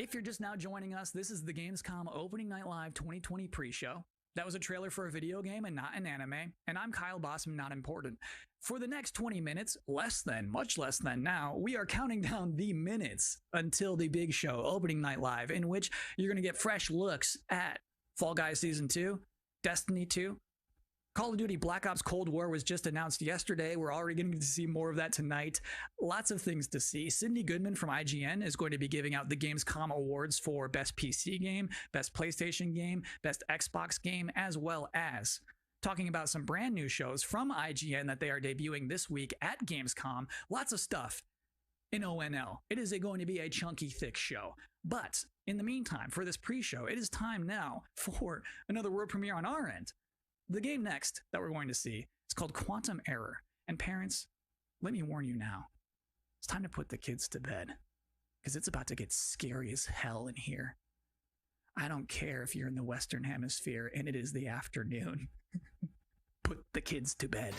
If you're just now joining us, this is the Gamescom Opening Night Live 2020 pre-show. That was a trailer for a video game and not an anime, and I'm Kyle Bossman, not important. For the next 20 minutes, much less than now, we are counting down the minutes until the big show, Opening Night Live, in which you're going to get fresh looks at Fall Guys Season 2, Destiny 2, Call of Duty Black Ops Cold War was just announced yesterday. We're already going to see more of that tonight. Lots of things to see. Sydney Goodman from IGN is going to be giving out the Gamescom awards for Best PC Game, Best PlayStation Game, Best Xbox Game, as well as talking about some brand new shows from IGN that they are debuting this week at Gamescom. Lots of stuff in ONL. It is going to be a chunky, thick show. But in the meantime, for this pre-show, it is time now for another world premiere on our end. The game next that we're going to see is called Quantum Error. And parents, let me warn you now, it's time to put the kids to bed, because it's about to get scary as hell in here. I don't care if you're in the Western Hemisphere and it is the afternoon. Put the kids to bed.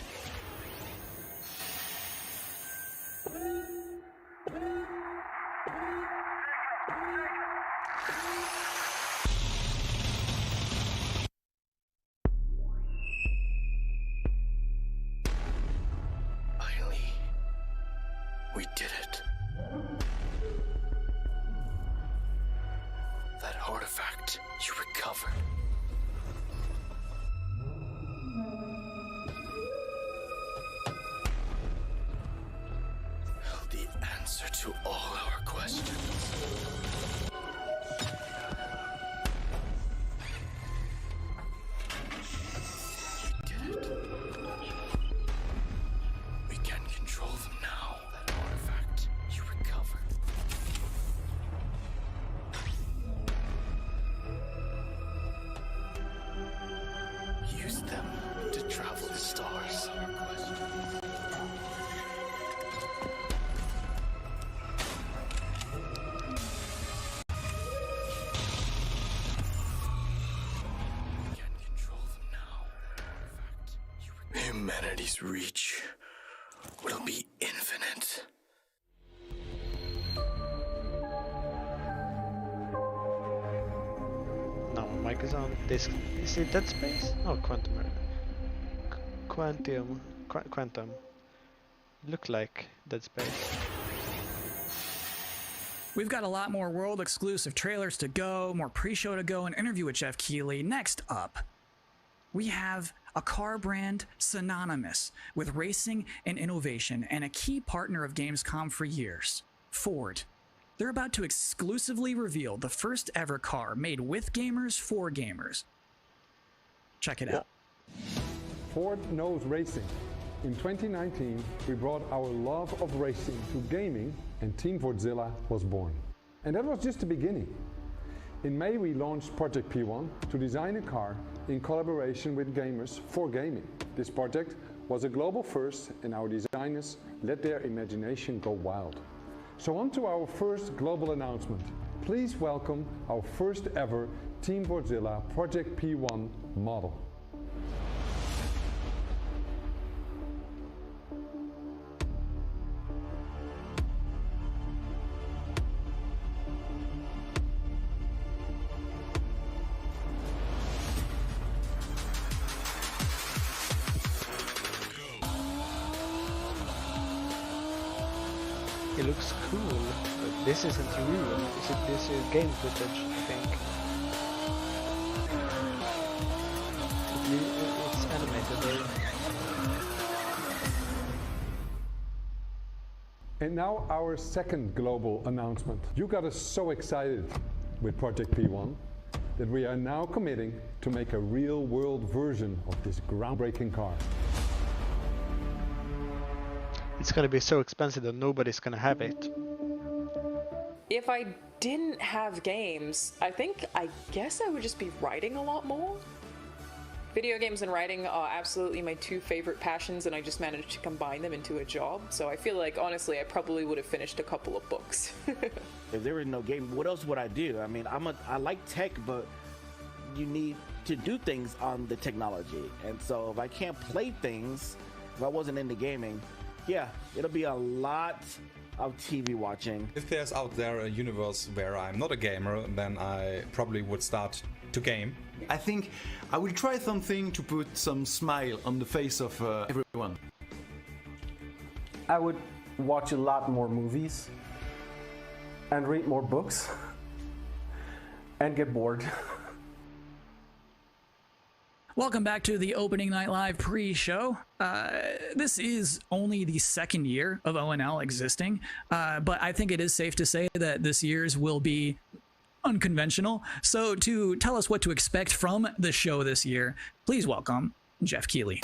We did it. That artifact you recovered. Held the answer to all our questions. We did it. We can control them now. That artifact you recovered. Use them to travel the stars. We can control them now. That artifact you recovered. Humanity's reach will be infinite. No, mic is on. This is it Dead Space? Oh, Quantum. Look like Dead Space. We've got a lot more world exclusive trailers to go, more pre-show to go, an interview with Jeff Keighley. Next up, we have a car brand synonymous with racing and innovation and a key partner of Gamescom for years, Ford. They're about to exclusively reveal the first ever car made with gamers for gamers. Check it out. Ford knows racing. In 2019, we brought our love of racing to gaming and Team Fordzilla was born. And that was just the beginning. In May, we launched Project P1 to design a car in collaboration with gamers for gaming. This project was a global first and our designers let their imagination go wild. So on to our first global announcement. Please welcome our first ever Team Fordzilla Project P1 model. It looks cool. But this isn't real. This is game footage, I think. It's animated, right? And now our second global announcement. You got us so excited with Project P1 that we are now committing to make a real-world version of this groundbreaking car. It's gonna be so expensive that nobody's gonna have it. If I didn't have games, I guess I would just be writing a lot more. Video games and writing are absolutely my two favorite passions, and I just managed to combine them into a job. So I feel like, honestly, I probably would have finished a couple of books. If there was no game, what else would I do? I mean, I like tech, but you need to do things on the technology. And so if I can't play things, if I wasn't into gaming, yeah, it'll be a lot of TV watching. If there's out there a universe where I'm not a gamer, then I probably would start to game. I think I will try something to put some smile on the face of everyone. I would watch a lot more movies and read more books and get bored. Welcome back to the Opening Night Live pre-show. This is only the second year of ONL existing, but I think it is safe to say that this year's will be unconventional. So to tell us what to expect from the show this year, please welcome Jeff Keighley.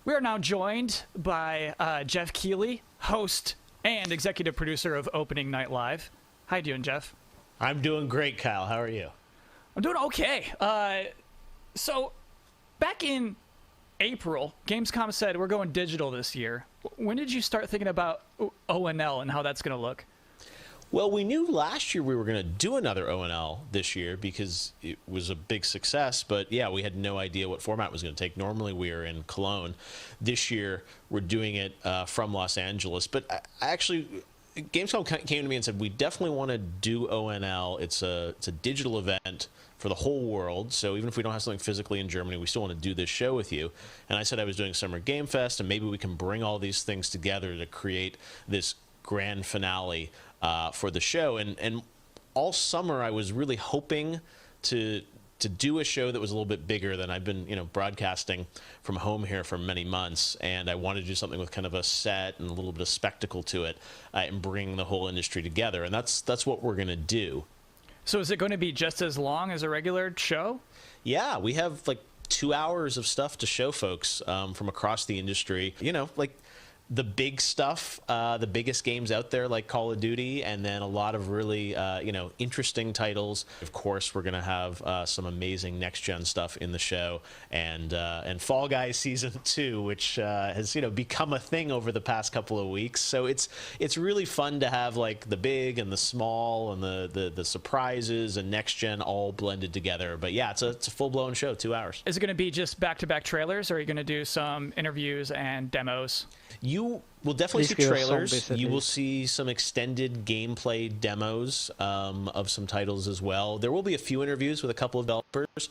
We are now joined by Jeff Keighley, host and executive producer of Opening Night Live. How you doing, Jeff? I'm doing great, Kyle. How are you? I'm doing okay. So back in April, Gamescom said we're going digital this year. When did you start thinking about ONL and how that's going to look? Well, we knew last year we were going to do another ONL this year because it was a big success. But yeah, we had no idea what format it was going to take. Normally we are in Cologne. This year we're doing it from Los Angeles. But I actually, Gamescom came to me and said, we definitely want to do ONL. It's a digital event for the whole world. So even if we don't have something physically in Germany, we still want to do this show with you. And I said I was doing Summer Game Fest, and maybe we can bring all these things together to create this grand finale for the show. And all summer I was really hoping to do a show that was a little bit bigger than I've been, broadcasting from home here for many months. And I wanted to do something with kind of a set and a little bit of spectacle to it, and bring the whole industry together. And that's what we're going to do. So is it going to be just as long as a regular show? Yeah, we have like 2 hours of stuff to show folks from across the industry. Like the big stuff, the biggest games out there like Call of Duty, and then a lot of really, interesting titles. Of course, we're going to have some amazing next-gen stuff in the show, and Fall Guys Season 2, which has, become a thing over the past couple of weeks. So it's really fun to have like the big and the small and the surprises and next-gen all blended together. But yeah, it's a full-blown show, 2 hours. Is it going to be just back-to-back trailers, or are you going to do some interviews and demos? You will definitely see trailers. You will see some extended gameplay demos of some titles as well. There will be a few interviews with a couple of developers.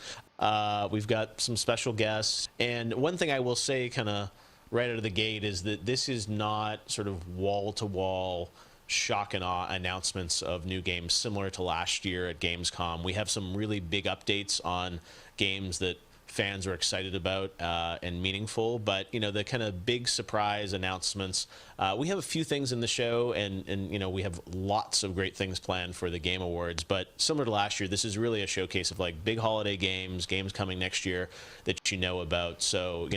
We've got some special guests. And one thing I will say kind of right out of the gate is that this is not sort of wall-to-wall shock and awe announcements of new games similar to last year at Gamescom. We have some really big updates on games that fans are excited about and meaningful, but the kind of big surprise announcements, we have a few things in the show, and we have lots of great things planned for the Game Awards. But similar to last year, this is really a showcase of like big holiday games coming next year that you know about. So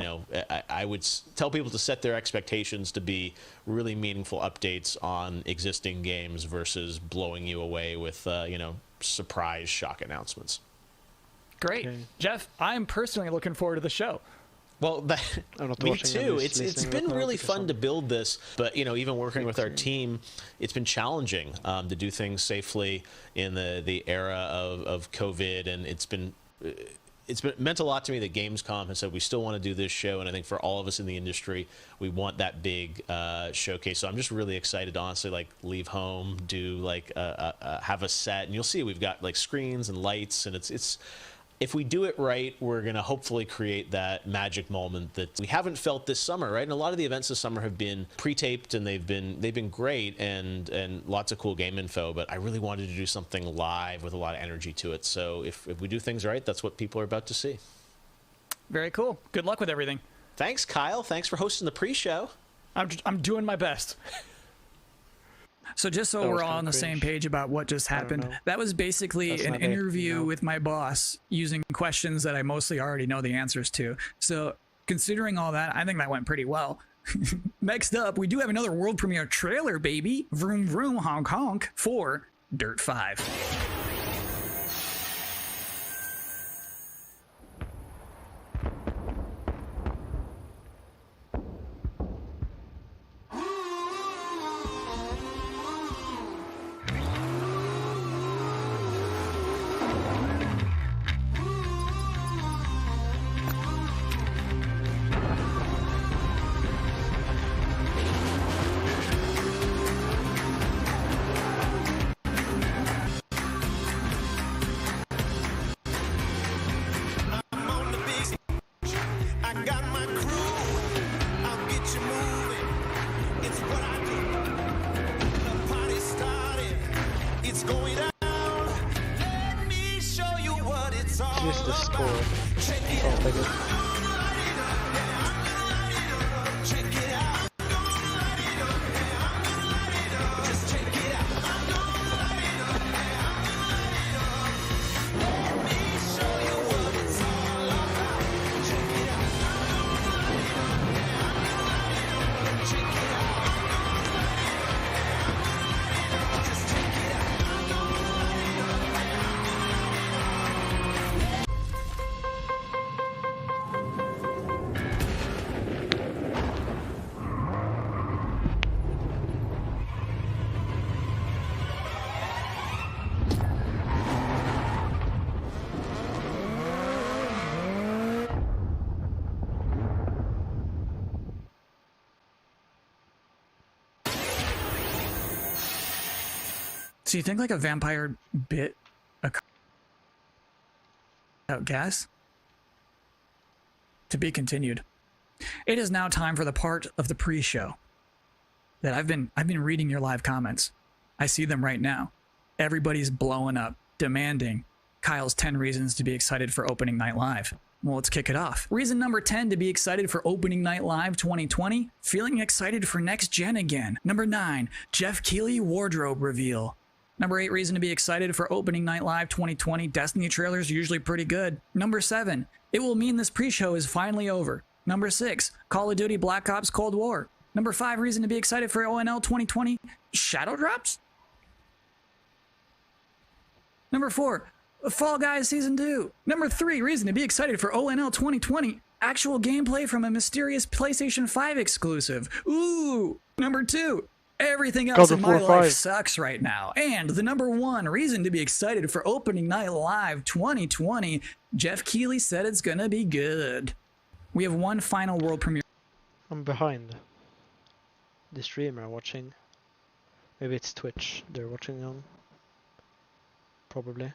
I would tell people to set their expectations to be really meaningful updates on existing games versus blowing you away with surprise shock announcements. Great. Okay. Jeff, I'm personally looking forward to the show. Well, me too. It's been really fun to build this, but even working with our team, it's been challenging to do things safely in the era of COVID, and it's meant a lot to me that Gamescom has said we still want to do this show, and I think for all of us in the industry, we want that big showcase. So I'm just really excited to honestly like leave home, do like have a set, and you'll see we've got like screens and lights, and it's. If we do it right, we're going to hopefully create that magic moment that we haven't felt this summer, right? And a lot of the events this summer have been pre-taped, and they've been great and lots of cool game info, but I really wanted to do something live with a lot of energy to it. So if we do things right, that's what people are about to see. Very cool. Good luck with everything. Thanks, Kyle. Thanks for hosting the pre-show. I'm doing my best. So just so we're all on the same page about what just happened, that was basically an interview with my boss using questions that I mostly already know the answers to. So considering all that, I think that went pretty well. Next up, we do have another world premiere trailer, baby. Vroom, vroom, honk, honk for Dirt 5. At least the score sounds like it. So you think like a vampire bit out gas? To be continued. It is now time for the part of the pre-show that I've been reading your live comments. I see them right now. Everybody's blowing up, demanding Kyle's 10 reasons to be excited for opening night live. Well, let's kick it off. Reason number 10 to be excited for opening night live 2020, feeling excited for next gen again. Number 9, Jeff Keighley wardrobe reveal. Number 8 reason to be excited for opening night live 2020, Destiny trailers are usually pretty good. Number 7, it will mean this pre-show is finally over. Number 6, Call of Duty Black Ops Cold War. Number 5 reason to be excited for ONL 2020, Shadow Drops. Number 4, Fall Guys Season 2. Number 3 reason to be excited for ONL 2020, actual gameplay from a mysterious PlayStation 5 exclusive. Ooh. Number 2, everything else in my life sucks right now. And the number 1 reason to be excited for opening night live 2020, Jeff Keighley said it's gonna be good. We have one final world premiere. I'm behind the streamer watching. Maybe it's Twitch they're watching on. Probably.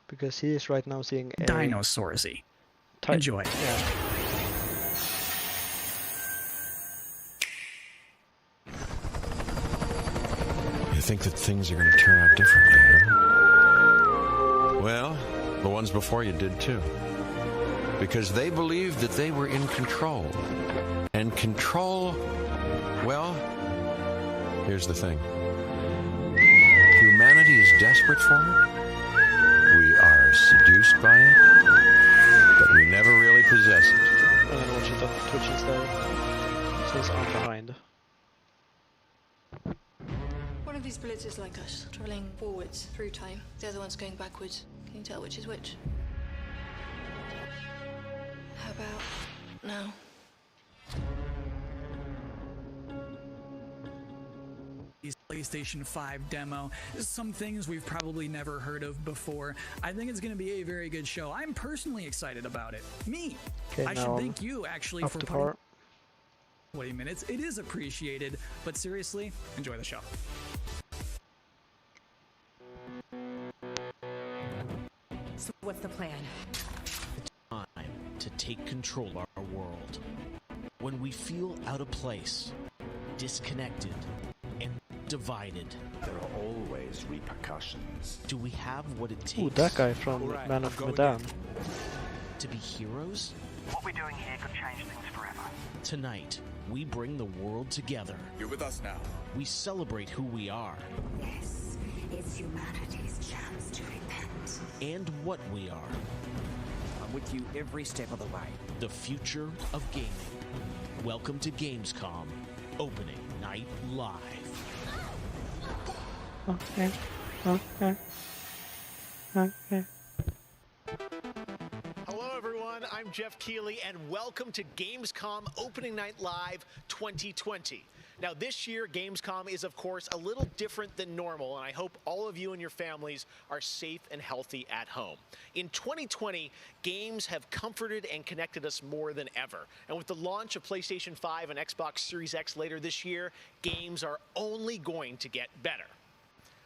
Because he is right now seeing a Dinosaursy. Enjoy. Yeah. You think that things are going to turn out differently, huh? Well, the ones before you did too. Because they believed that they were in control. And control, well, here's the thing. Humanity is desperate for it. We are seduced by it. But we never really possess it. I'm gonna watch it on Twitch instead. Since I'm behind. One of these bullets is like us, traveling forwards through time. The other one's going backwards. Can you tell which is which? How about now? PlayStation 5 demo. Some things we've probably never heard of before. I think it's going to be a very good show. I'm personally excited about it. Me. Okay, I should thank you actually for putting 20 minutes. It is appreciated, but seriously, enjoy the show. So what's the plan? Time to take control of our world. When we feel out of place, disconnected, and divided. There are always repercussions. Do we have what it takes? Ooh, that guy from Man of Medan. To be heroes? What we're doing here could change things forever. Tonight, we bring the world together. You're with us now. We celebrate who we are. Yes, it's humanity's chance to repent. And what we are. I'm with you every step of the way. The future of gaming. Welcome to Gamescom, opening night live. Okay. Okay. Okay. Hello everyone, I'm Jeff Keighley and welcome to Gamescom Opening Night Live 2020. Now this year, Gamescom is of course a little different than normal, and I hope all of you and your families are safe and healthy at home. In 2020, games have comforted and connected us more than ever. And with the launch of PlayStation 5 and Xbox Series X later this year, games are only going to get better.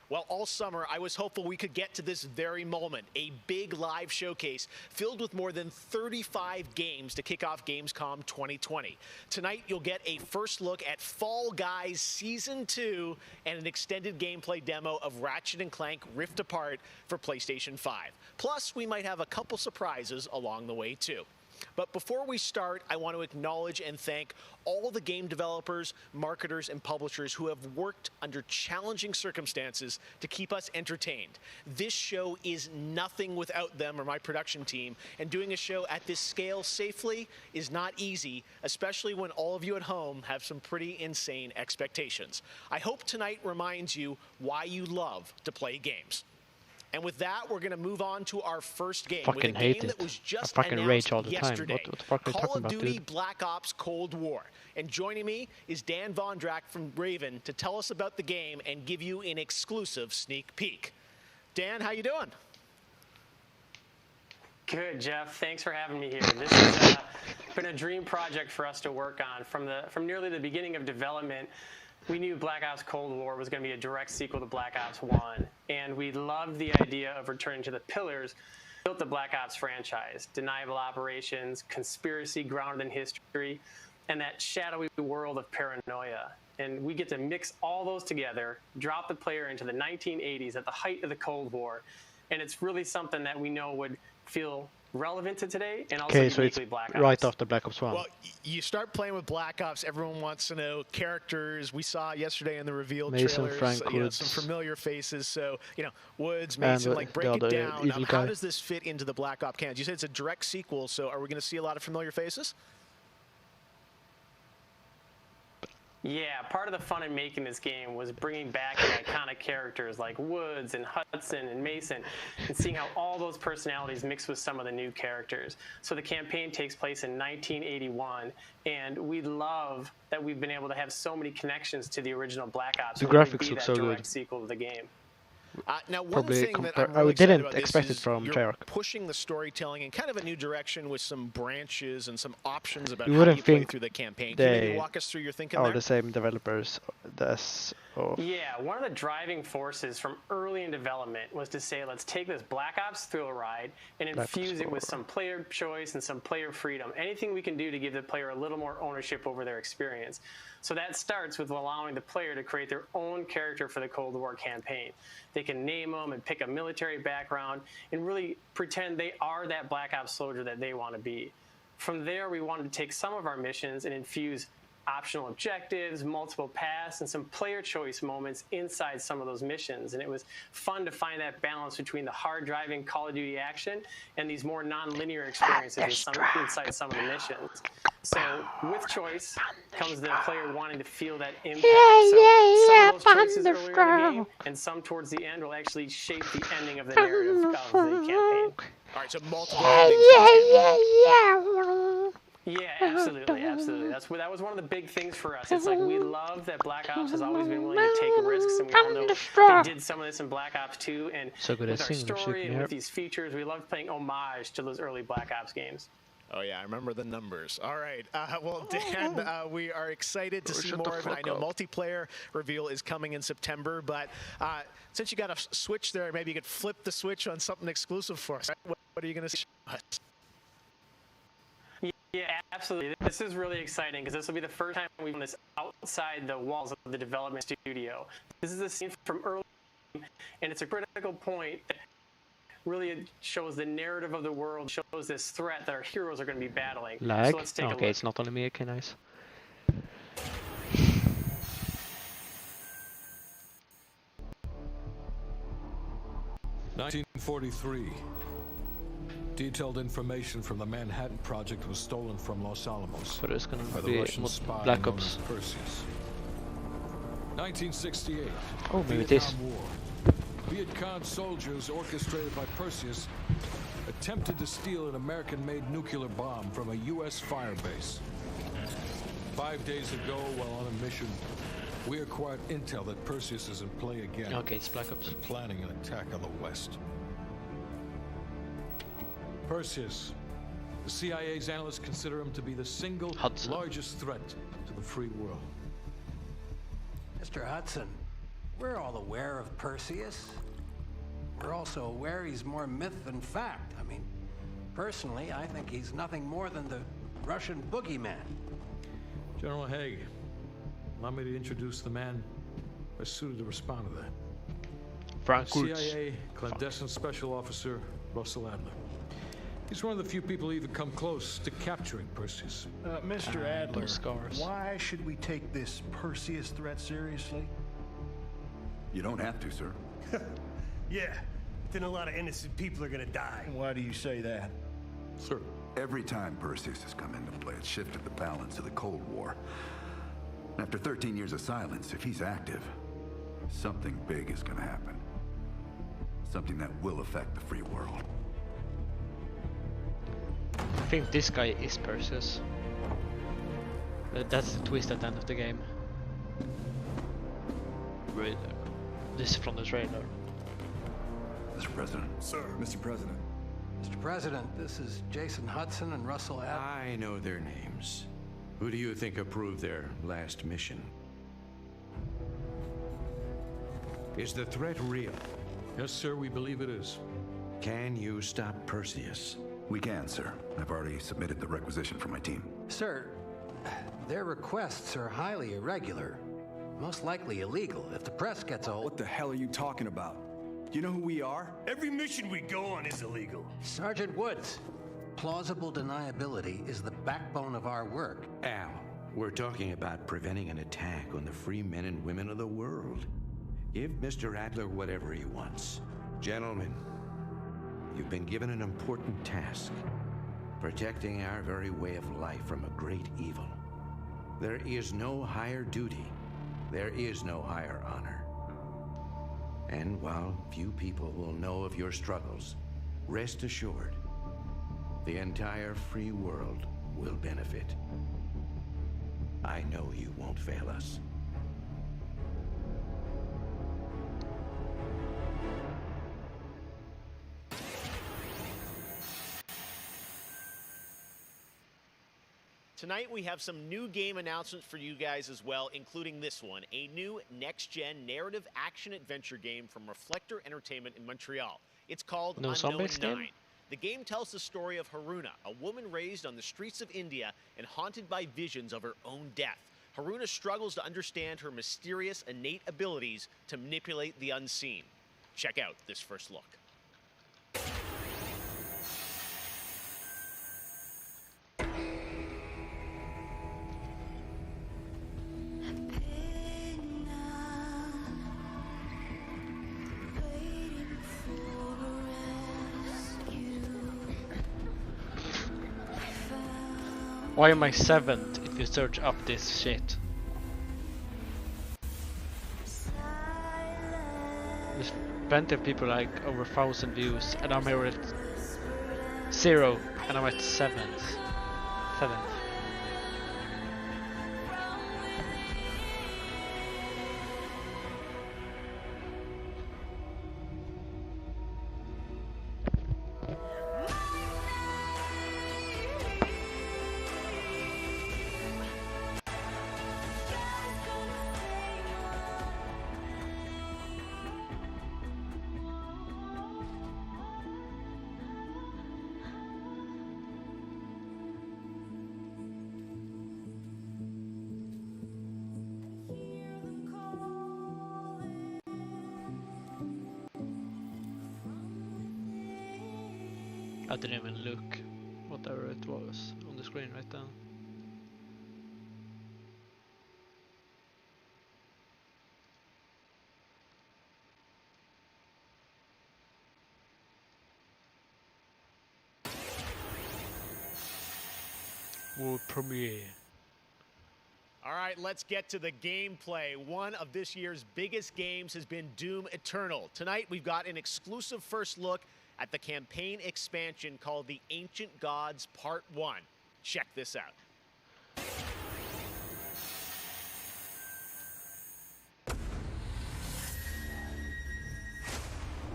Well, all summer, I was hopeful we could get to this very moment, a big live showcase filled with more than 35 games to kick off Gamescom 2020. Tonight, you'll get a first look at Fall Guys Season 2 and an extended gameplay demo of Ratchet & Clank Rift Apart for PlayStation 5. Plus, we might have a couple surprises along the way, too. But before we start, I want to acknowledge and thank all the game developers, marketers, and publishers who have worked under challenging circumstances to keep us entertained. This show is nothing without them or my production team, and doing a show at this scale safely is not easy, especially when all of you at home have some pretty insane expectations. I hope tonight reminds you why you love to play games. And with that, we're going to move on to our first game. Fucking with a hate game it. that was just I fucking rage all the yesterday. time. What the fuck are you Call talking of about, Duty dude? Black Ops Cold War. And joining me is Dan Vondrack from Raven to tell us about the game and give you an exclusive sneak peek. Dan, how you doing? Good, Jeff. Thanks for having me here. This has been a dream project for us to work on. From nearly the beginning of development, we knew Black Ops Cold War was going to be a direct sequel to Black Ops 1, and we loved the idea of returning to the pillars that built the Black Ops franchise: deniable operations, conspiracy grounded in history, and that shadowy world of paranoia. And we get to mix all those together, drop the player into the 1980s at the height of the Cold War, and it's really something that we know would feel relevant to today, and also uniquely Black Ops. Right after Black Ops 1. Well, you start playing with Black Ops, everyone wants to know characters. We saw yesterday in the revealed Mason, trailers, Frank, Woods. some familiar faces. So, Woods, Mason, And, like break it down. How guy. does this fit into the Black Ops canon? You said it's a direct sequel, so are we going to see a lot of familiar faces? Yeah, part of the fun in making this game was bringing back the iconic characters like Woods and Hudson and Mason and seeing how all those personalities mix with some of the new characters. So the campaign takes place in 1981, and we love that we've been able to have so many connections to the original Black Ops. The and really graphics be look that so direct good. sequel to the game. Now, one Probably thing that I'm I really excited didn't about this expect it is from you're Treyarch. pushing the storytelling in kind of a new direction with some branches and some options about You how wouldn't you play think through the campaign. Can you maybe they walk us through your thinking are there? the same developers as of Yeah, one of the driving forces from early in development was to say, let's take this Black Ops thrill ride and Black Ops infuse it with 4. some player choice and some player freedom. Anything we can do to give the player a little more ownership over their experience. So that starts with allowing the player to create their own character for the Cold War campaign. They can name them and pick a military background and really pretend they are that Black Ops soldier that they want to be. From there, we wanted to take some of our missions and infuse optional objectives, multiple paths, and some player choice moments inside some of those missions. And it was fun to find that balance between the hard-driving Call of Duty action and these more non-linear experiences inside some of the missions. So with choice comes the player wanting to feel that impact. Some of those choices earlier in the game and some towards the end will actually shape the ending of the narrative of the campaign. All right, so multiple endings. Yeah, absolutely. That was one of the big things for us. It's like we love that Black Ops has always been willing to take risks, and we all know they did some of this in Black Ops 2. And So good with at our singing, story and yeah. with these features, we love playing homage to those early Black Ops games. Oh, yeah, I remember the numbers. All right. Well, Dan, we are excited to see more of it. I know multiplayer reveal is coming in September, but since you got a switch there, maybe you could flip the switch on something exclusive for us. What are you going to show us? Yeah, absolutely. This is really exciting because this will be the first time we've done this outside the walls of the development studio. This is a scene from early, and it's a critical point that really shows the narrative of the world, shows this threat that our heroes are going to be battling. Lag? So let's take a Okay, look. it's not only me. Okay, nice. (1943). Detailed information from the Manhattan Project was stolen from Los Alamos So there's gonna by be the Russian spy Black known Ops. as Perseus. 1968. Oh, maybe it is. Vietnam War. Viet Cong soldiers orchestrated by Perseus attempted to steal an American-made nuclear bomb from a U.S. firebase. 5 days ago, while on a mission, we acquired intel that Perseus is in play again. Okay, it's Black Ops. And planning an attack on the West. Perseus. The CIA's analysts consider him to be the single largest threat to the free world. Mr. Hudson, We're all aware of Perseus. We're also aware he's more myth than fact. I mean, personally, I think he's nothing more than the Russian boogeyman. General Haig, allow me to introduce the man best suited to respond to that. Frank Kurtz. CIA clandestine special officer Russell Adler. He's one of the few people who even come close to capturing Perseus. Mr. Adler, scars. why should we take this Perseus threat seriously? You don't have to, sir. Yeah, then a lot of innocent people are gonna die. Why do you say that? Sir. Every time Perseus has come into play, it's shifted the balance of the Cold War. After 13 years of silence, if he's active, something big is gonna happen. Something that will affect the free world. I think this guy is Perseus. That's the twist at the end of the game. Right. This is from the trailer. Mr. President. Sir. Mr. President. Mr. President, this is Jason Hudson and Russell Adler. I know their names. Who do you think approved their last mission? Is the threat real? Yes, sir, we believe it is. Can you stop Perseus? We can, sir. I've already submitted the requisition for my team. Sir, their requests are highly irregular. Most likely illegal. If the press gets hold... What the hell are you talking about? Do you know who we are? Every mission we go on is illegal. Sergeant Woods, plausible deniability is the backbone of our work. Al, we're talking about preventing an attack on the free men and women of the world. Give Mr. Adler whatever he wants. Gentlemen, you've been given an important task. Protecting our very way of life from a great evil. There is no higher duty. There is no higher honor. And while few people will know of your struggles, rest assured, the entire free world will benefit. I know you won't fail us. Tonight we have some new game announcements for you guys as well, including this one, a new next-gen narrative action-adventure game from Reflector Entertainment in Montreal. It's called Unknown 9. The game tells the story of Haruna, a woman raised on the streets of India and haunted by visions of her own death. Haruna struggles to understand her mysterious innate abilities to manipulate the unseen. Check out this first look. Why am I 7th if you search up this shit? There's plenty of people like over 1,000 views and I'm here at 0 and I'm at 7th. I didn't even look whatever it was on the screen right now. World premiere. All right, let's get to the gameplay. One of this year's biggest games has been Doom Eternal. Tonight, we've got an exclusive first look at the campaign expansion called The Ancient Gods Part 1. Check this out.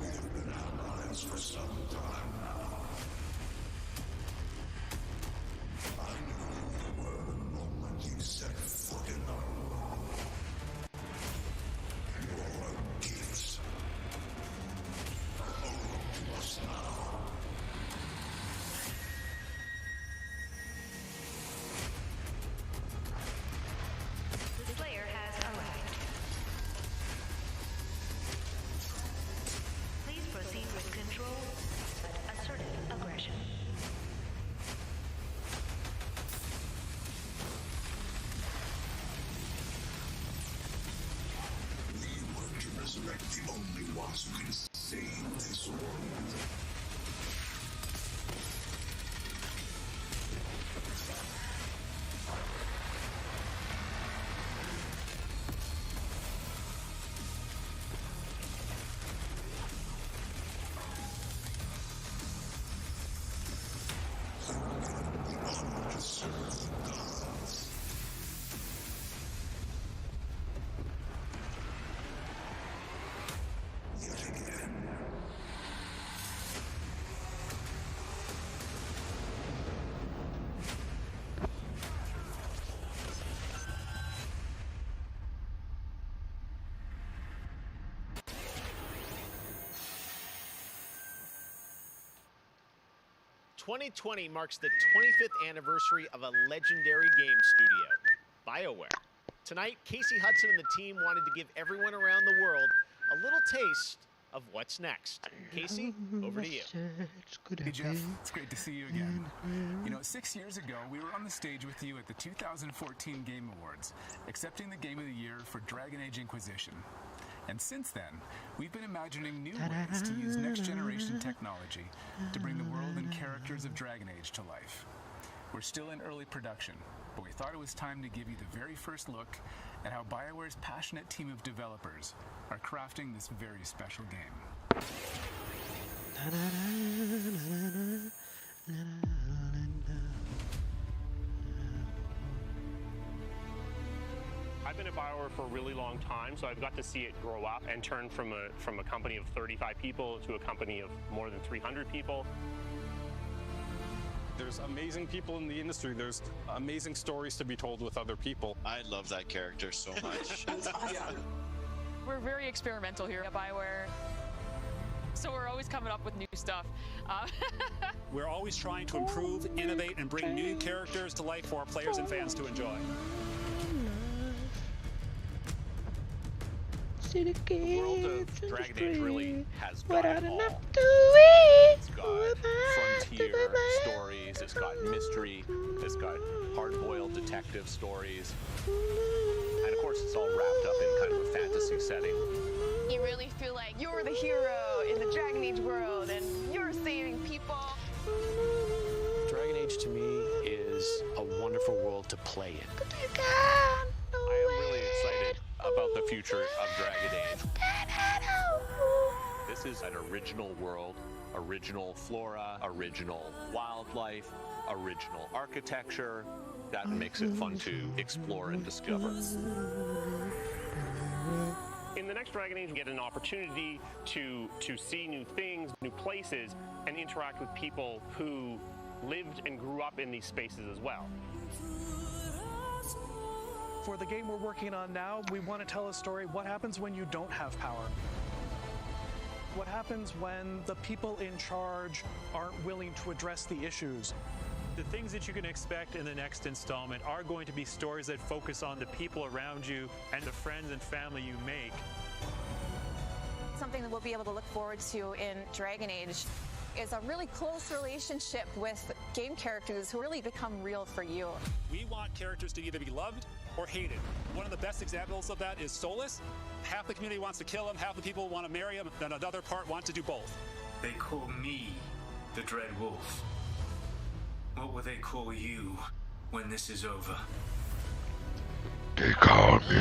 We have been allies for some time now. I knew who you were the moment you set foot in the room. You are 2020 marks the 25th anniversary of a legendary game studio, BioWare. Tonight, Casey Hudson and the team wanted to give everyone around the world a little taste of what's next. Casey, over to you. Hey Jeff, it's great to see you again. You know, 6 years ago, we were on the stage with you at the 2014 Game Awards, accepting the Game of the Year for Dragon Age Inquisition. And since then, we've been imagining new ways to use next-generation technology to bring the world and characters of Dragon Age to life. We're still in early production, but we thought it was time to give you the very first look at how BioWare's passionate team of developers are crafting this very special game. I've been at BioWare for a really long time, so I've got to see it grow up and turn from a company of 35 people to a company of more than 300 people. There's amazing people in the industry. There's amazing stories to be told with other people. I love that character so much. That's awesome. We're very experimental here at BioWare, so we're always coming up with new stuff. We're always trying to improve, innovate, and bring new characters to life for our players and fans to enjoy. The world of Dragon Age really has got it all. It's got frontier stories, it's got mystery, it's got hard-boiled detective stories, and of course it's all wrapped up in kind of a fantasy setting. You really feel like you're the hero in the Dragon Age world and you're saving people. Dragon Age to me is a wonderful world to play in. I am really excited about the future of Dragon Age. This is an original world, original flora, original wildlife, original architecture. That makes it fun to explore and discover. In the next Dragon Age, you get an opportunity to see new things, new places, and interact with people who lived and grew up in these spaces as well. For the game we're working on now, we want to tell a story. What happens when you don't have power? What happens when the people in charge aren't willing to address the issues? The things that you can expect in the next installment are going to be stories that focus on the people around you and the friends and family you make. Something that we'll be able to look forward to in Dragon Age is a really close relationship with game characters who really become real for you. We want characters to either be loved or hated. One of the best examples of that is Solus. Half the community wants to kill him, half the people want to marry him, then another part want to do both. They call me the Dread Wolf. What will they call you when this is over? They call me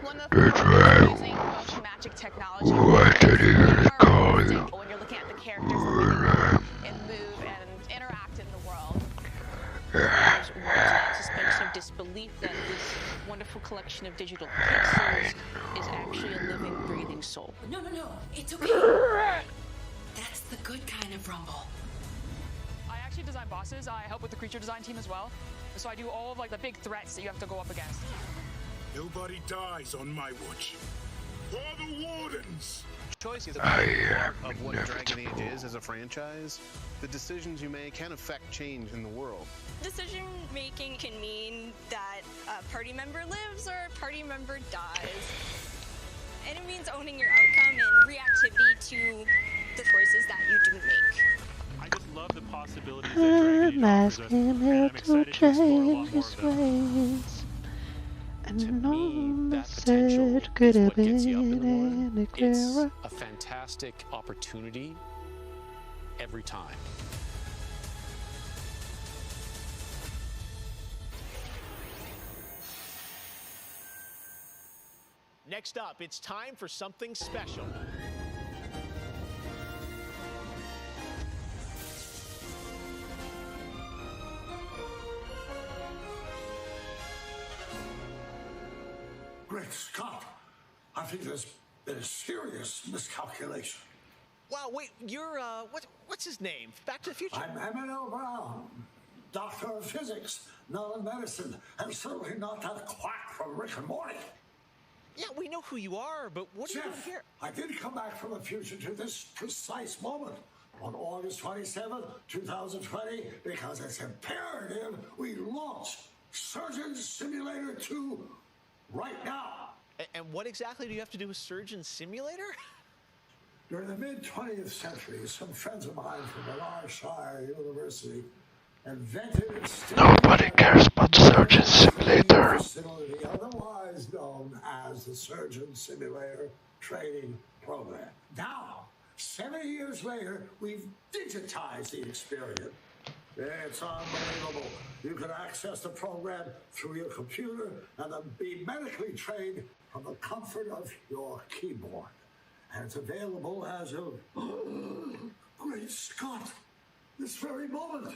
One of the Dread Wolf. motion magic technology. What did they call you? When you're looking at the characters and move and interact in the world. Suspension of disbelief that this wonderful collection of digital pixels is actually a living, breathing soul. No, it's okay. That's the good kind of rumble. I actually design bosses. I help with the creature design team as well. So I do all of like the big threats that you have to go up against. Nobody dies on my watch. For the Wardens! Choice is a part of what Dragon Age is as a franchise. The decisions you make can affect change in the world. Decision making can mean that a party member lives or a party member dies. And it means owning your outcome and reactivity to the choices that you do make. I just love the possibilities that Dragon Age offers us, and I'm excited to explore a lot more of them. And to me, that potential is what gets you up in the morning. It's a fantastic opportunity every time. Next up, it's time for something special. Great Scott! I think there's been a serious miscalculation. Wow, wait, you're, what's his name? Back to the Future? I'm Emmett Brown, Doctor of Physics, not of medicine, and certainly not that quack from Rick and Morty. Yeah, we know who you are, but what are you doing here? I did come back from the future to this precise moment, On August 27th, 2020, because it's imperative we launch Surgeon Simulator 2 right now. And what exactly do you have to do with Surgeon Simulator? During the mid-20th century, some friends of mine from Lanarkshire University invented a Nobody cares about Surgeon Simulator. facility otherwise known as the Surgeon Simulator Training Program. Now, 70 years later, we've digitized the experience. It's unbelievable. You can access the program through your computer and then be medically trained from the comfort of your keyboard. And it's available as of, great Scott, this very moment.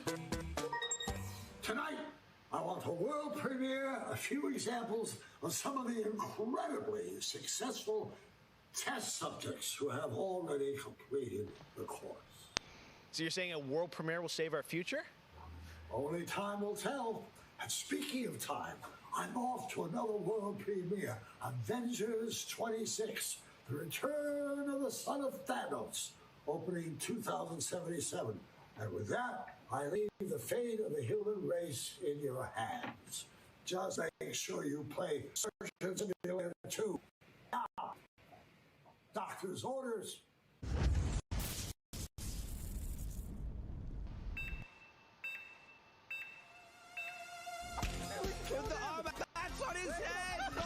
Tonight, I want to world premiere a few examples of some of the incredibly successful test subjects who have already completed the course. So you're saying a world premiere will save our future? Only time will tell. And speaking of time, I'm off to another world premiere, Avengers 26, The Return of the Son of Thanos, opening 2077. And with that, I leave the fate of the human race in your hands. Just make sure you play Surgeon Simulator 2. Now, doctor's orders. Put the arm bats on his head! No!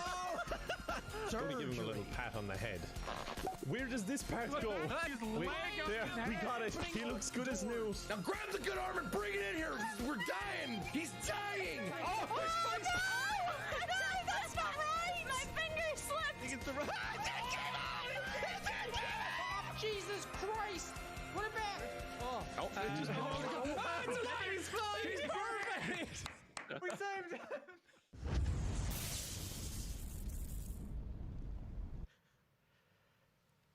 Let me give him a little pat on the head. Where does this part go? Wait, there, we got it. He looks good as new. Now grab the good arm and bring it in here! We're dying! He's dying! Oh, no! That's not right! My finger slipped! It's the Jesus Christ! What about? Oh, he's perfect! We saved him!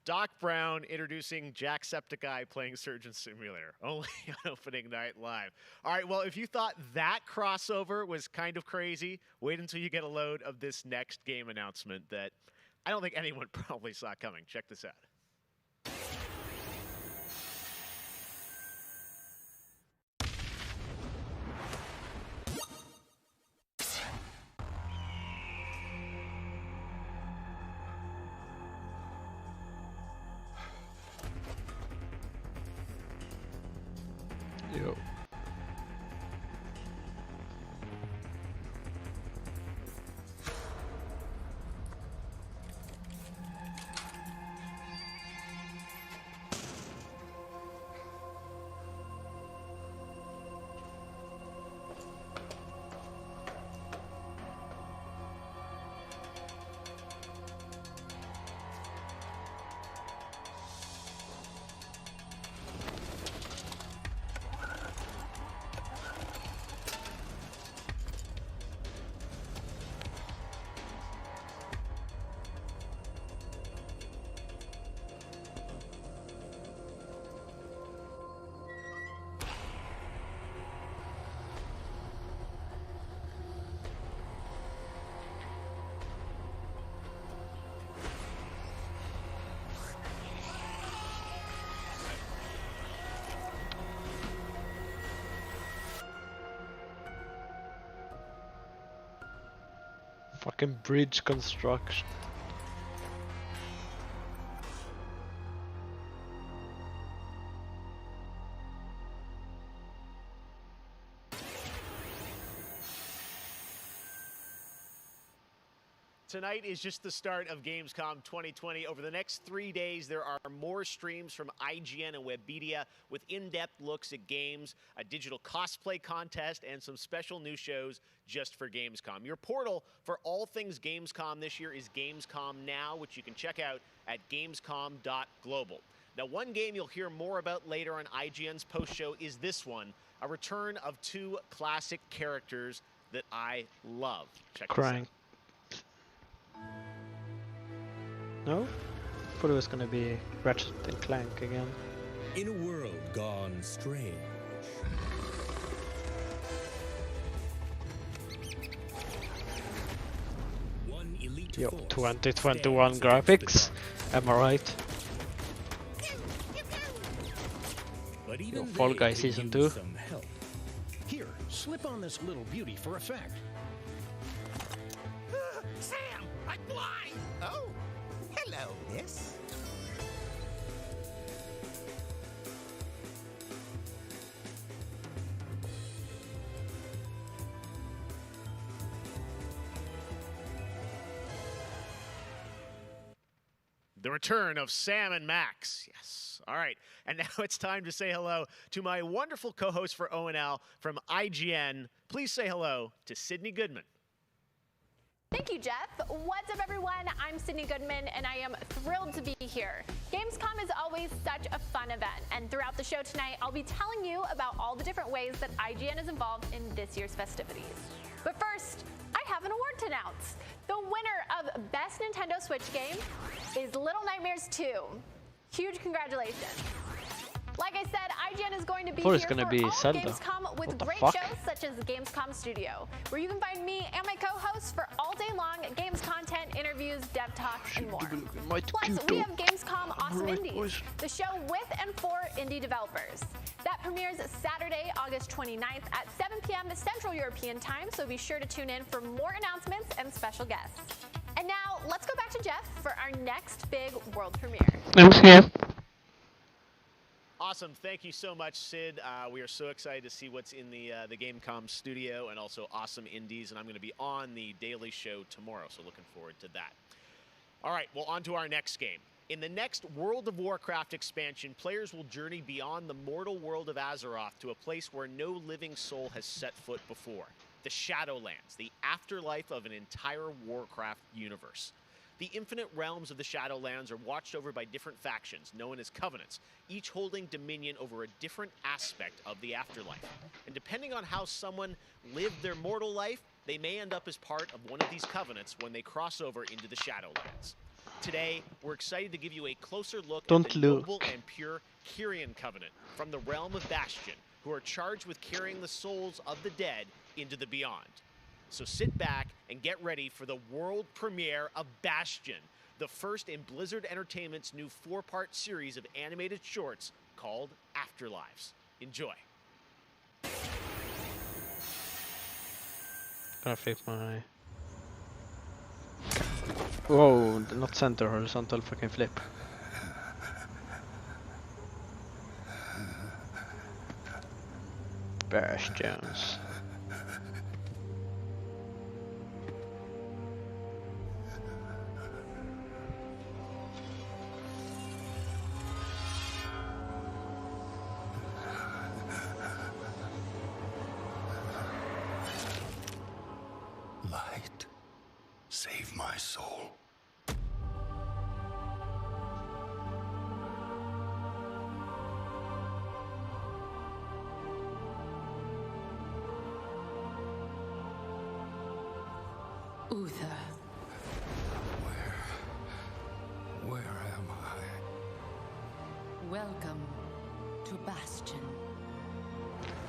Doc Brown introducing Jacksepticeye playing Surgeon Simulator, only on Opening Night Live. All right, well, if you thought that crossover was kind of crazy, wait until you get a load of this next game announcement that I don't think anyone probably saw coming. Check this out. Yo. Fucking bridge construction. Tonight is just the start of Gamescom 2020. Over the next 3 days, there are more streams from IGN and Webedia with in-depth looks at games, a digital cosplay contest, and some special new shows just for Gamescom. Your portal for all things Gamescom this year is Gamescom Now, which you can check out at gamescom.global. Now, one game you'll hear more about later on IGN's post-show is this one, a return of two classic characters that I love. Check this out. No? Thought it was gonna be Ratchet and Clank again. In a world gone strange. One elite Yo, force 2021 stands graphics. Am I right? But even Fall they Guy could Season use 2. some help. Here, slip on this little beauty for effect. Sam, I'm blind. Oh, hello, miss. The return of Sam and Max. Yes. All right. And now it's time to say hello to my wonderful co-host for ONL from IGN. Please say hello to Sydney Goodman. Thank you, Jeff. What's up, everyone? I'm Sydney Goodman, and I am thrilled to be here. Gamescom is always such a fun event, and throughout the show tonight, I'll be telling you about all the different ways that IGN is involved in this year's festivities. But first, I have an award to announce. The winner of Best Nintendo Switch Game is Little Nightmares 2. Huge congratulations. Like I said, IGN is going to be here for all Zelda. Gamescom with great fuck? shows such as Gamescom Studio, where you can find me and my co-hosts for all day long games content, interviews, dev talks, and more. Plus, we have Gamescom Awesome Indies, the show with and for indie developers. That premieres Saturday, August 29th at 7 p.m. Central European Time, so be sure to tune in for more announcements and special guests. And now, let's go back to Jeff for our next big world premiere. Awesome. Thank you so much, Sid. We are so excited to see what's in the Gamescom studio and also Awesome Indies. And I'm going to be on the Daily Show tomorrow, so looking forward to that. All right, well, on to our next game. In the next World of Warcraft expansion, players will journey beyond the mortal world of Azeroth to a place where no living soul has set foot before. The Shadowlands, the afterlife of an entire Warcraft universe. The infinite realms of the Shadowlands are watched over by different factions, known as Covenants, each holding dominion over a different aspect of the afterlife. And depending on how someone lived their mortal life, they may end up as part of one of these Covenants when they cross over into the Shadowlands. Today, we're excited to give you a closer look at the noble and pure Kyrian Covenant from the realm of Bastion, who are charged with carrying the souls of the dead into the Beyond. So sit back and get ready for the world premiere of Bastion, the first in Blizzard Entertainment's new 4-part series of animated shorts called Afterlives. Enjoy. Gonna flip my... Whoa, not center, horizontal fucking flip. Bastions. Light, save my soul. Uther. Where am I? Welcome to Bastion.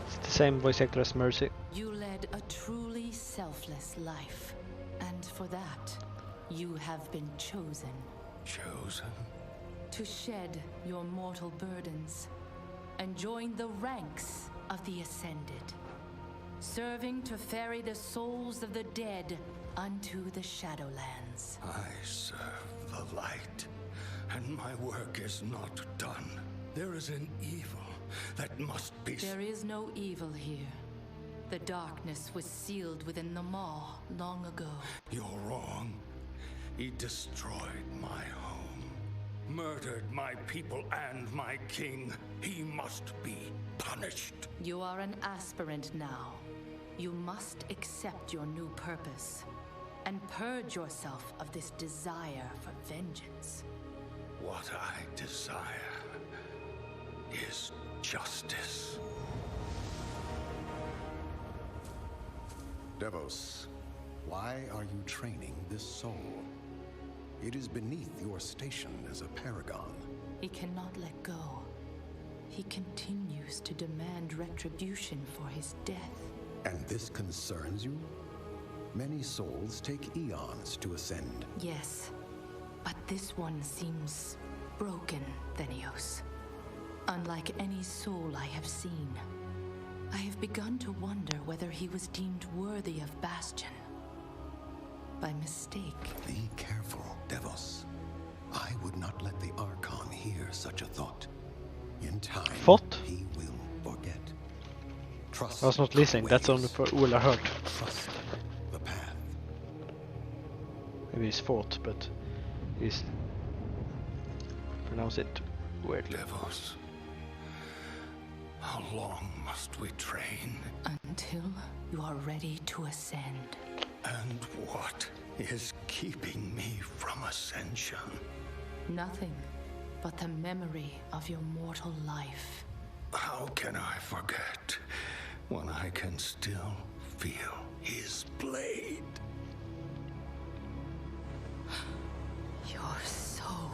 It's the same voice actor as Mercy. You led a truly selfless life, and for that, you have been chosen. Chosen? To shed your mortal burdens and join the ranks of the Ascended, serving to ferry the souls of the dead unto the Shadowlands. I serve the light, and my work is not done. There is an evil that must be... There is no evil here. The darkness was sealed within the Maw long ago. You're wrong. He destroyed my home, murdered my people and my king. He must be punished. You are an aspirant now. You must accept your new purpose and purge yourself of this desire for vengeance. What I desire is justice. Devos, why are you training this soul? It is beneath your station as a paragon. He cannot let go. He continues to demand retribution for his death. And this concerns you? Many souls take eons to ascend. Yes, but this one seems broken, Thenios. Unlike any soul I have seen, I have begun to wonder whether he was deemed worthy of Bastion. By mistake. Be careful, Devos. I would not let the Archon hear such a thought. In time, he will forget. Trust. I was not listening, that's only for Ola heard. Trust the path. Maybe he's fought, but he's pronounce it weirdly. Devos. How long must we train? Until you are ready to ascend. And what is keeping me from ascension? Nothing but the memory of your mortal life. How can I forget when I can still feel his blade? Your soul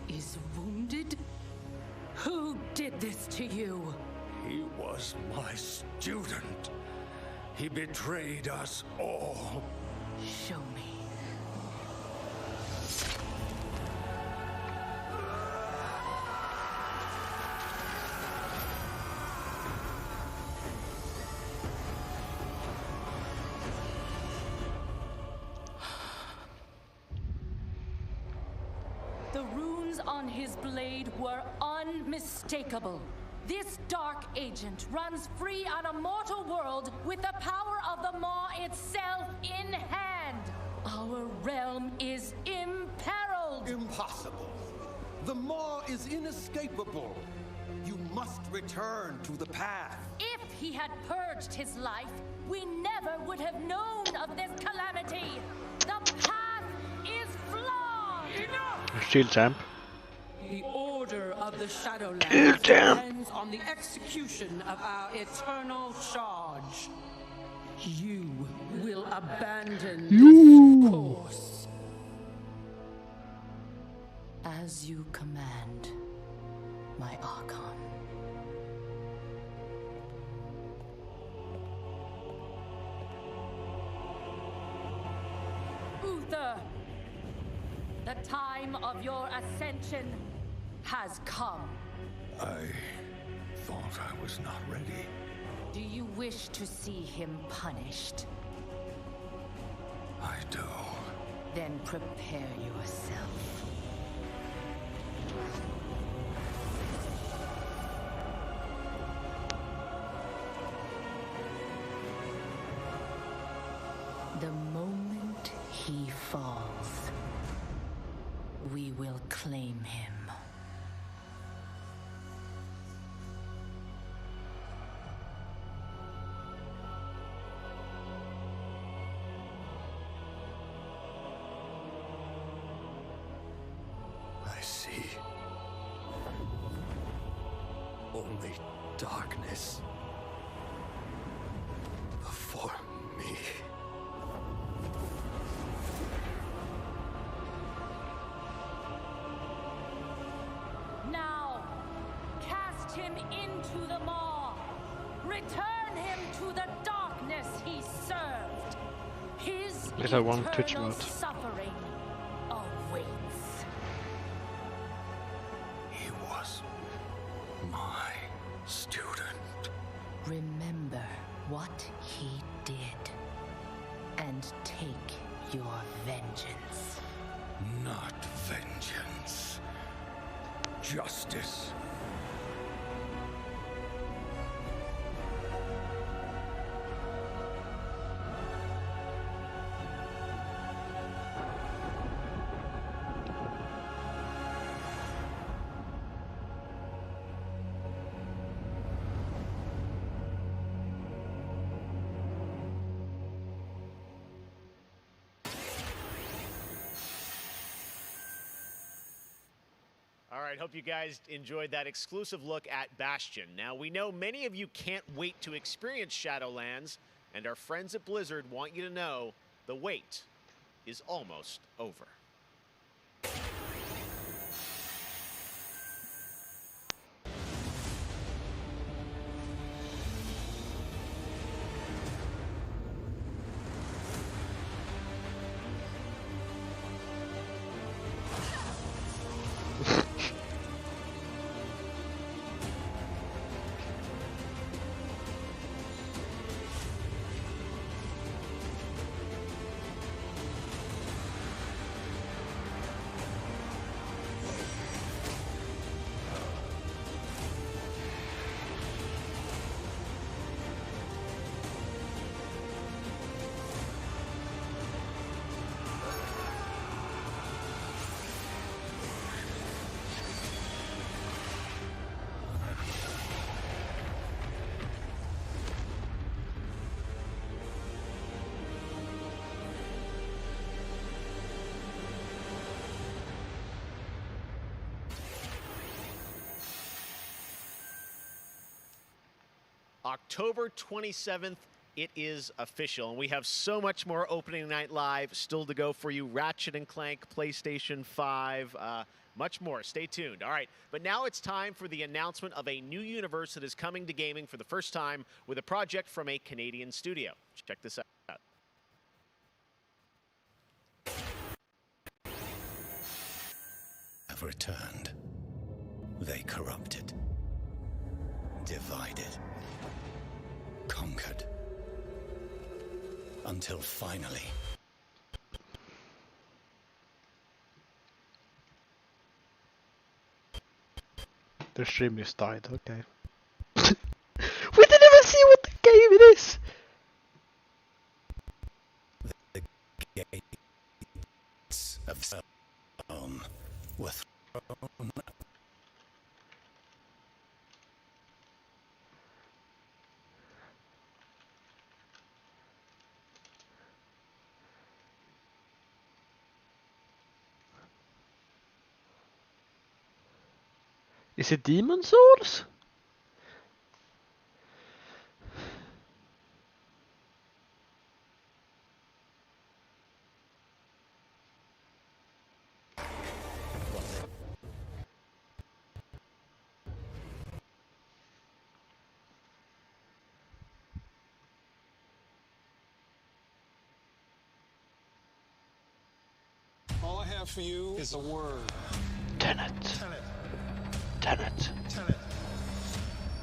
is wounded? Who did this to you? He was my student. He betrayed us all. Show me. The runes on his blade were unmistakable. This dark agent runs free on a mortal world with the power of the Maw itself in hand. Our realm is imperiled. Impossible. The Maw is inescapable. You must return to the path. If he had purged his life, we never would have known of this calamity. The path is flawed. Enough! Shield champ. The order of the Shadowlands depends on the execution of our eternal charge. You will abandon this course. As you command, my Archon. Uther! The time of your ascension has come. I thought I was not ready. Do you wish to see him punished? I do. Then prepare yourself. The moment he falls, we will claim him. I see. Only darkness before me. Now, cast him into the maw. Return him to the darkness he served. His Let's have one Twitch eternal mode. suffering awaits. He was my student. Remember what he did and take your vengeance. Not vengeance. Justice. All right, hope you guys enjoyed that exclusive look at Bastion. Now, we know many of you can't wait to experience Shadowlands, and our friends at Blizzard want you to know the wait is almost over. October 27th, it is official. And we have so much more opening night live still to go for you. Ratchet & Clank, PlayStation 5, much more. Stay tuned. All right, but now it's time for the announcement of a new universe that is coming to gaming for the first time with a project from a Canadian studio. Check this out. Have returned. They corrupted, divided, conquered, until finally the stream just died. Okay. We didn't even see what the game it is. the gates of Rome were thrown. Is it Demon Souls? All I have for you is a word. Tenet. Tenet. Tenet. Tenet.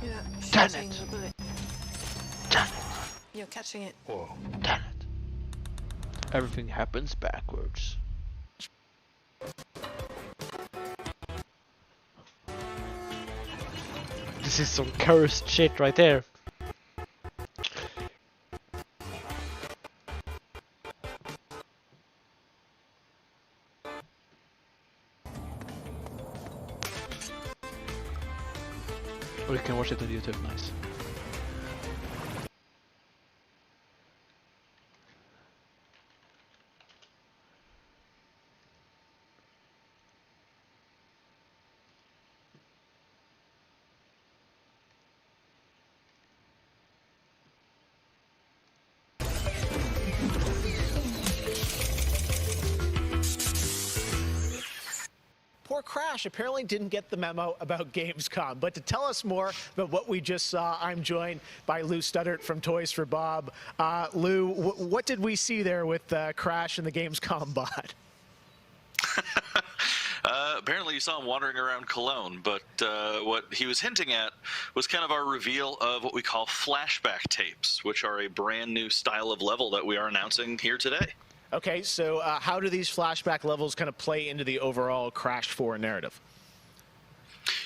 You're not Tenet. catching the bullet. Tenet. You're catching it. Whoa. Tenet. Everything happens backwards. This is some cursed shit right there. Or you can watch it on YouTube, nice. Poor Crash apparently didn't get the memo about Gamescom. But to tell us more about what we just saw, I'm joined by Lou Studdert from Toys for Bob. Lou, what did we see there with Crash and the Gamescom bot? Apparently you saw him wandering around Cologne, but what he was hinting at was kind of our reveal of what we call flashback tapes, which are a brand new style of level that we are announcing here today. Okay, so how do these flashback levels kind of play into the overall Crash 4 narrative?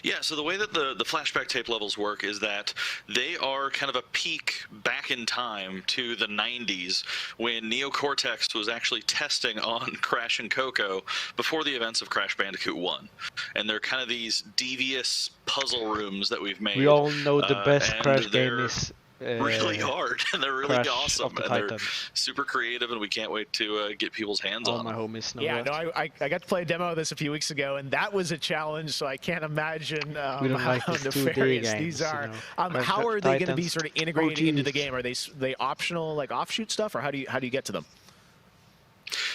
Yeah, so the way that the flashback tape levels work is that they are kind of a peek back in time to the 90s when Neo Cortex was actually testing on Crash and Coco before the events of Crash Bandicoot 1. And they're kind of these devious puzzle rooms that we've made. We all know the best Crash game is really hard, and they're really Crash awesome, the and Titan. they're super creative, and we can't wait to get people's hands All on my them. homies know Yeah, that. no, I got to play a demo of this a few weeks ago, and that was a challenge, so I can't imagine We don't how like these 2D nefarious games, these are. you know. How are they going to be Titans. sort of integrated Oh, into the geez. game? Are they optional, like offshoot stuff, or how do you get to them?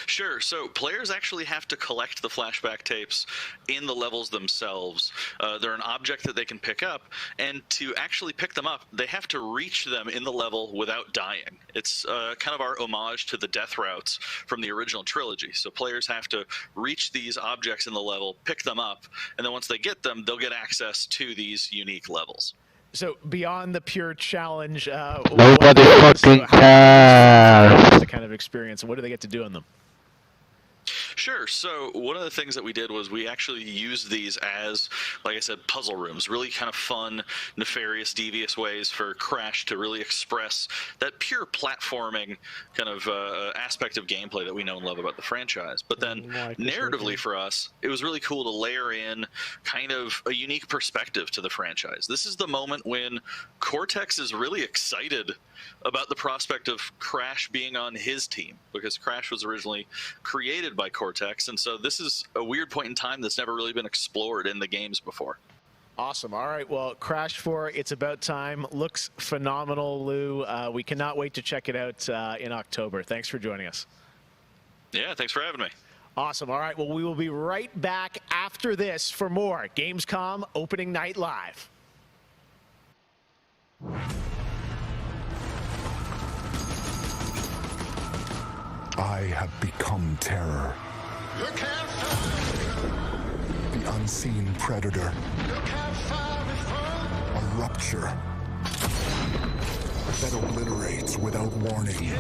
Sure. So players actually have to collect the flashback tapes in the levels themselves. They're an object that they can pick up, and to actually pick them up, they have to reach them in the level without dying. It's kind of our homage to the death routes from the original trilogy. So players have to reach these objects in the level, pick them up, and then once they get them, they'll get access to these unique levels. So beyond the pure challenge, Nobody fucking cares. The kind of experience, and what do they get to do on them? Sure. So one of the things that we did was we actually used these as, like I said, puzzle rooms, really kind of fun, nefarious, devious ways for Crash to really express that pure platforming kind of aspect of gameplay that we know and love about the franchise. But then narratively for us, it was really cool to layer in kind of a unique perspective to the franchise. This is the moment when Cortex is really excited about the prospect of Crash being on his team, because Crash was originally created by Cortex, and so this is a weird point in time that's never really been explored in the games before. Awesome. All right. Well, Crash 4, It's About Time looks phenomenal, Lou. We cannot wait to check it out in October. Thanks for joining us. Yeah, thanks for having me. Awesome. All right. Well, we will be right back after this for more Gamescom Opening Night Live. I have become terror. You can't find the unseen predator. You can't find me from A rupture that obliterates without warning.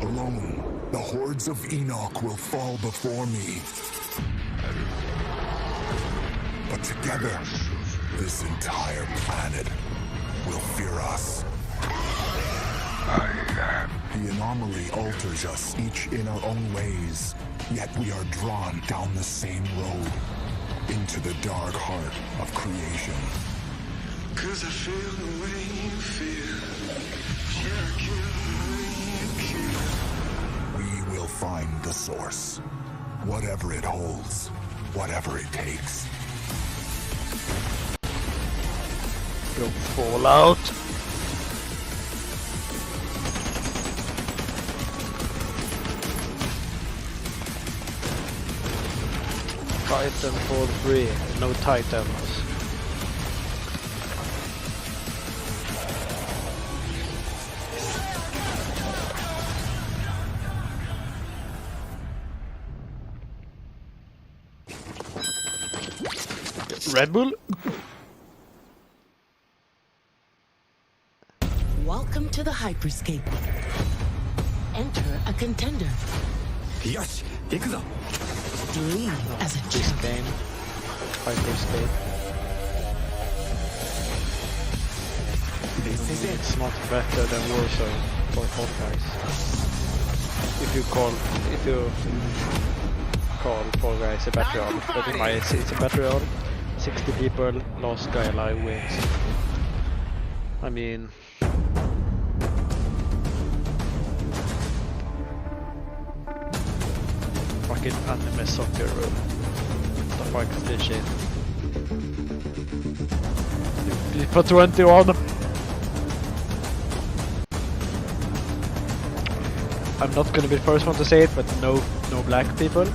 Alone, the hordes of Enoch will fall before me. But together, this entire planet will fear us. The anomaly alters us, each in our own ways, yet we are drawn down the same road, into the dark heart of creation. 'Cause I feel the way you feel. Yeah, I kill the way you kill. We will find the source, whatever it holds, whatever it takes. Go Fallout. Titan for free, no Titans. Red Bull? Welcome to the Hyperscape. Enter a contender. Yosh, ikuzo. Dream as a This game. Hyperscape. It's not better than Warzone for Fortnite. If you call Fall Guys a battle royale, but in my it's a battle royale. 60 people, last guy alive wins. I mean, fucking anime soccer, bro. The fuck is this shit? FIFA 21. I'm not gonna be the first one to say it, but no black people.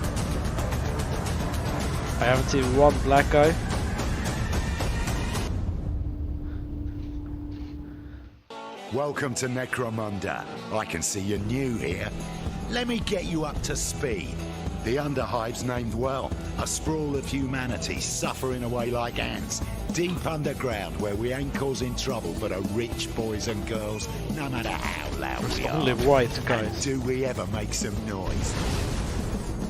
I haven't seen one black guy. Welcome to Necromunda. I can see you're new here. Let me get you up to speed. The Underhive's named well. A sprawl of humanity suffering away like ants. Deep underground where we ain't causing trouble but are rich boys and girls, no matter how loud we are. Only white guys. And do we ever make some noise?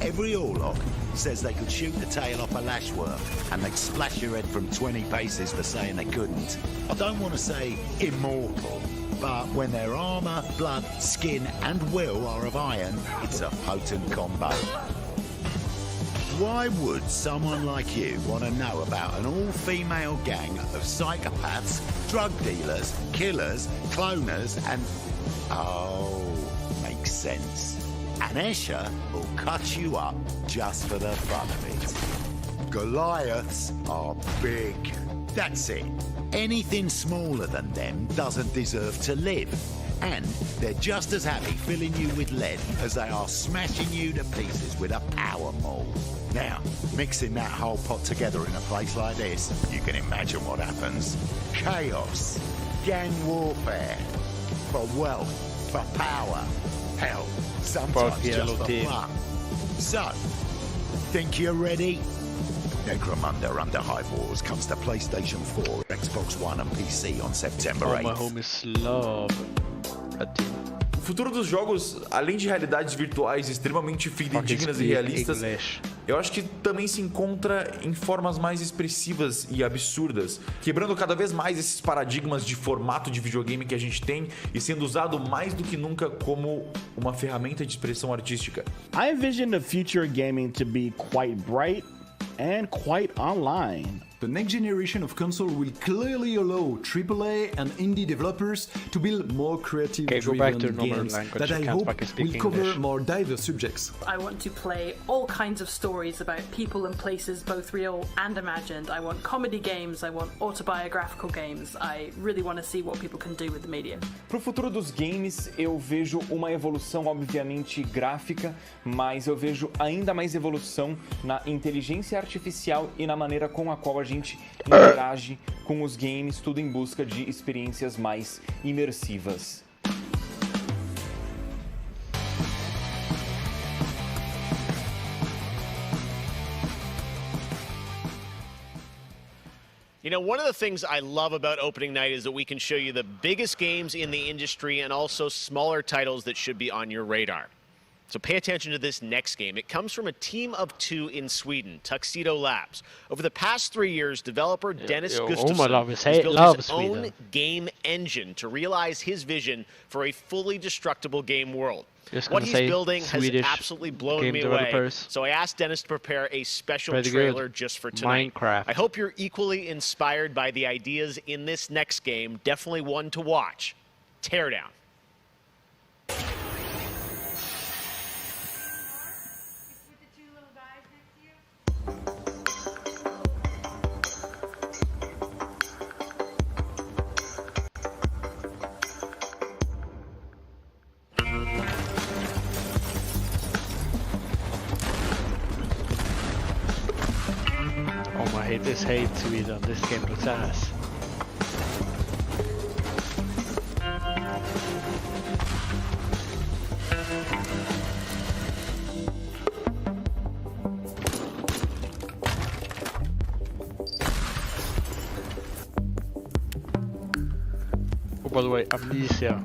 Every Orlok says they could shoot the tail off a lashworm and they'd splash your head from 20 paces for saying they couldn't. I don't want to say immortal, but when their armor, blood, skin and will are of iron, it's a potent combo. Why would someone like you want to know about an all-female gang of psychopaths, drug dealers, killers, cloners and... Oh, makes sense. And Escher will cut you up just for the fun of it. Goliaths are big. That's it. Anything smaller than them doesn't deserve to live. And they're just as happy filling you with lead as they are smashing you to pieces with a power maul. Now, mixing that whole pot together in a place like this, you can imagine what happens. Chaos, gang warfare, for wealth, for power, hell, sometimes just for fun. So, think you're ready? Necromunda Underhive Wars comes to PlayStation 4, Xbox One and PC on September 8th. My homies love Red Team. O futuro dos jogos, além de realidades virtuais extremamente fidedignas e realistas, eu acho que também se encontra em formas mais expressivas e absurdas, quebrando cada vez mais esses paradigmas de formato de videogame que a gente tem e sendo usado mais do que nunca como uma ferramenta de expressão artística. I envision the future of gaming to be quite bright and quite online. The next generation of console will clearly allow AAA and indie developers to build more creative-driven games that I hope will cover more diverse subjects. I want to play all kinds of stories about people and places, both real and imagined. I want comedy games, I want autobiographical games. I really want to see what people can do with the medium. Pro futuro dos games, eu vejo uma evolução, obviamente, gráfica, mas eu vejo ainda mais evolução na inteligência artificial e na maneira com a qual a gente interage com os games, tudo em busca de experiências mais imersivas. You know, one of the things I love about opening night is that we can show you the biggest games in the industry and also smaller titles that should be on your radar. So pay attention to this next game. It comes from a team of 2 in Sweden, Tuxedo Labs. Over the past 3 years, developer Dennis Gustafsson has built his own game engine to realize his vision for a fully destructible game world. What he's building has absolutely blown me away. So I asked Dennis to prepare a special trailer just for tonight. Minecraft. I hope you're equally inspired by the ideas in this next game. Definitely one to watch. Teardown. This hate Sweden, this game looks ass. Oh, by the way, Amnesia.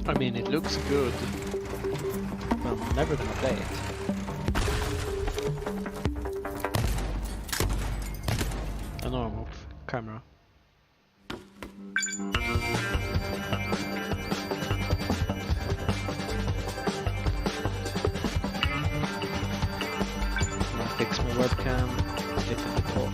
I mean, it looks good, but I'm never gonna play it. I know I'm off camera. I'll fix my webcam, get in the talk.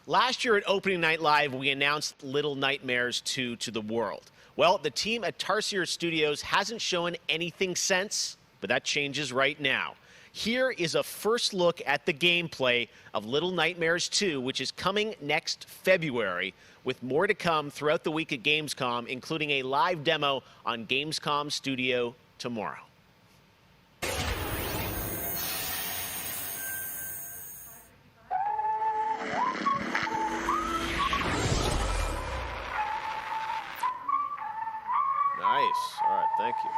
Last year at Opening Night Live, we announced Little Nightmares 2 to the world. Well, the team at Tarsier Studios hasn't shown anything since, but that changes right now. Here is a first look at the gameplay of Little Nightmares 2, which is coming next February, with more to come throughout the week at Gamescom, including a live demo on Gamescom Studio tomorrow. Nice. All right, thank you.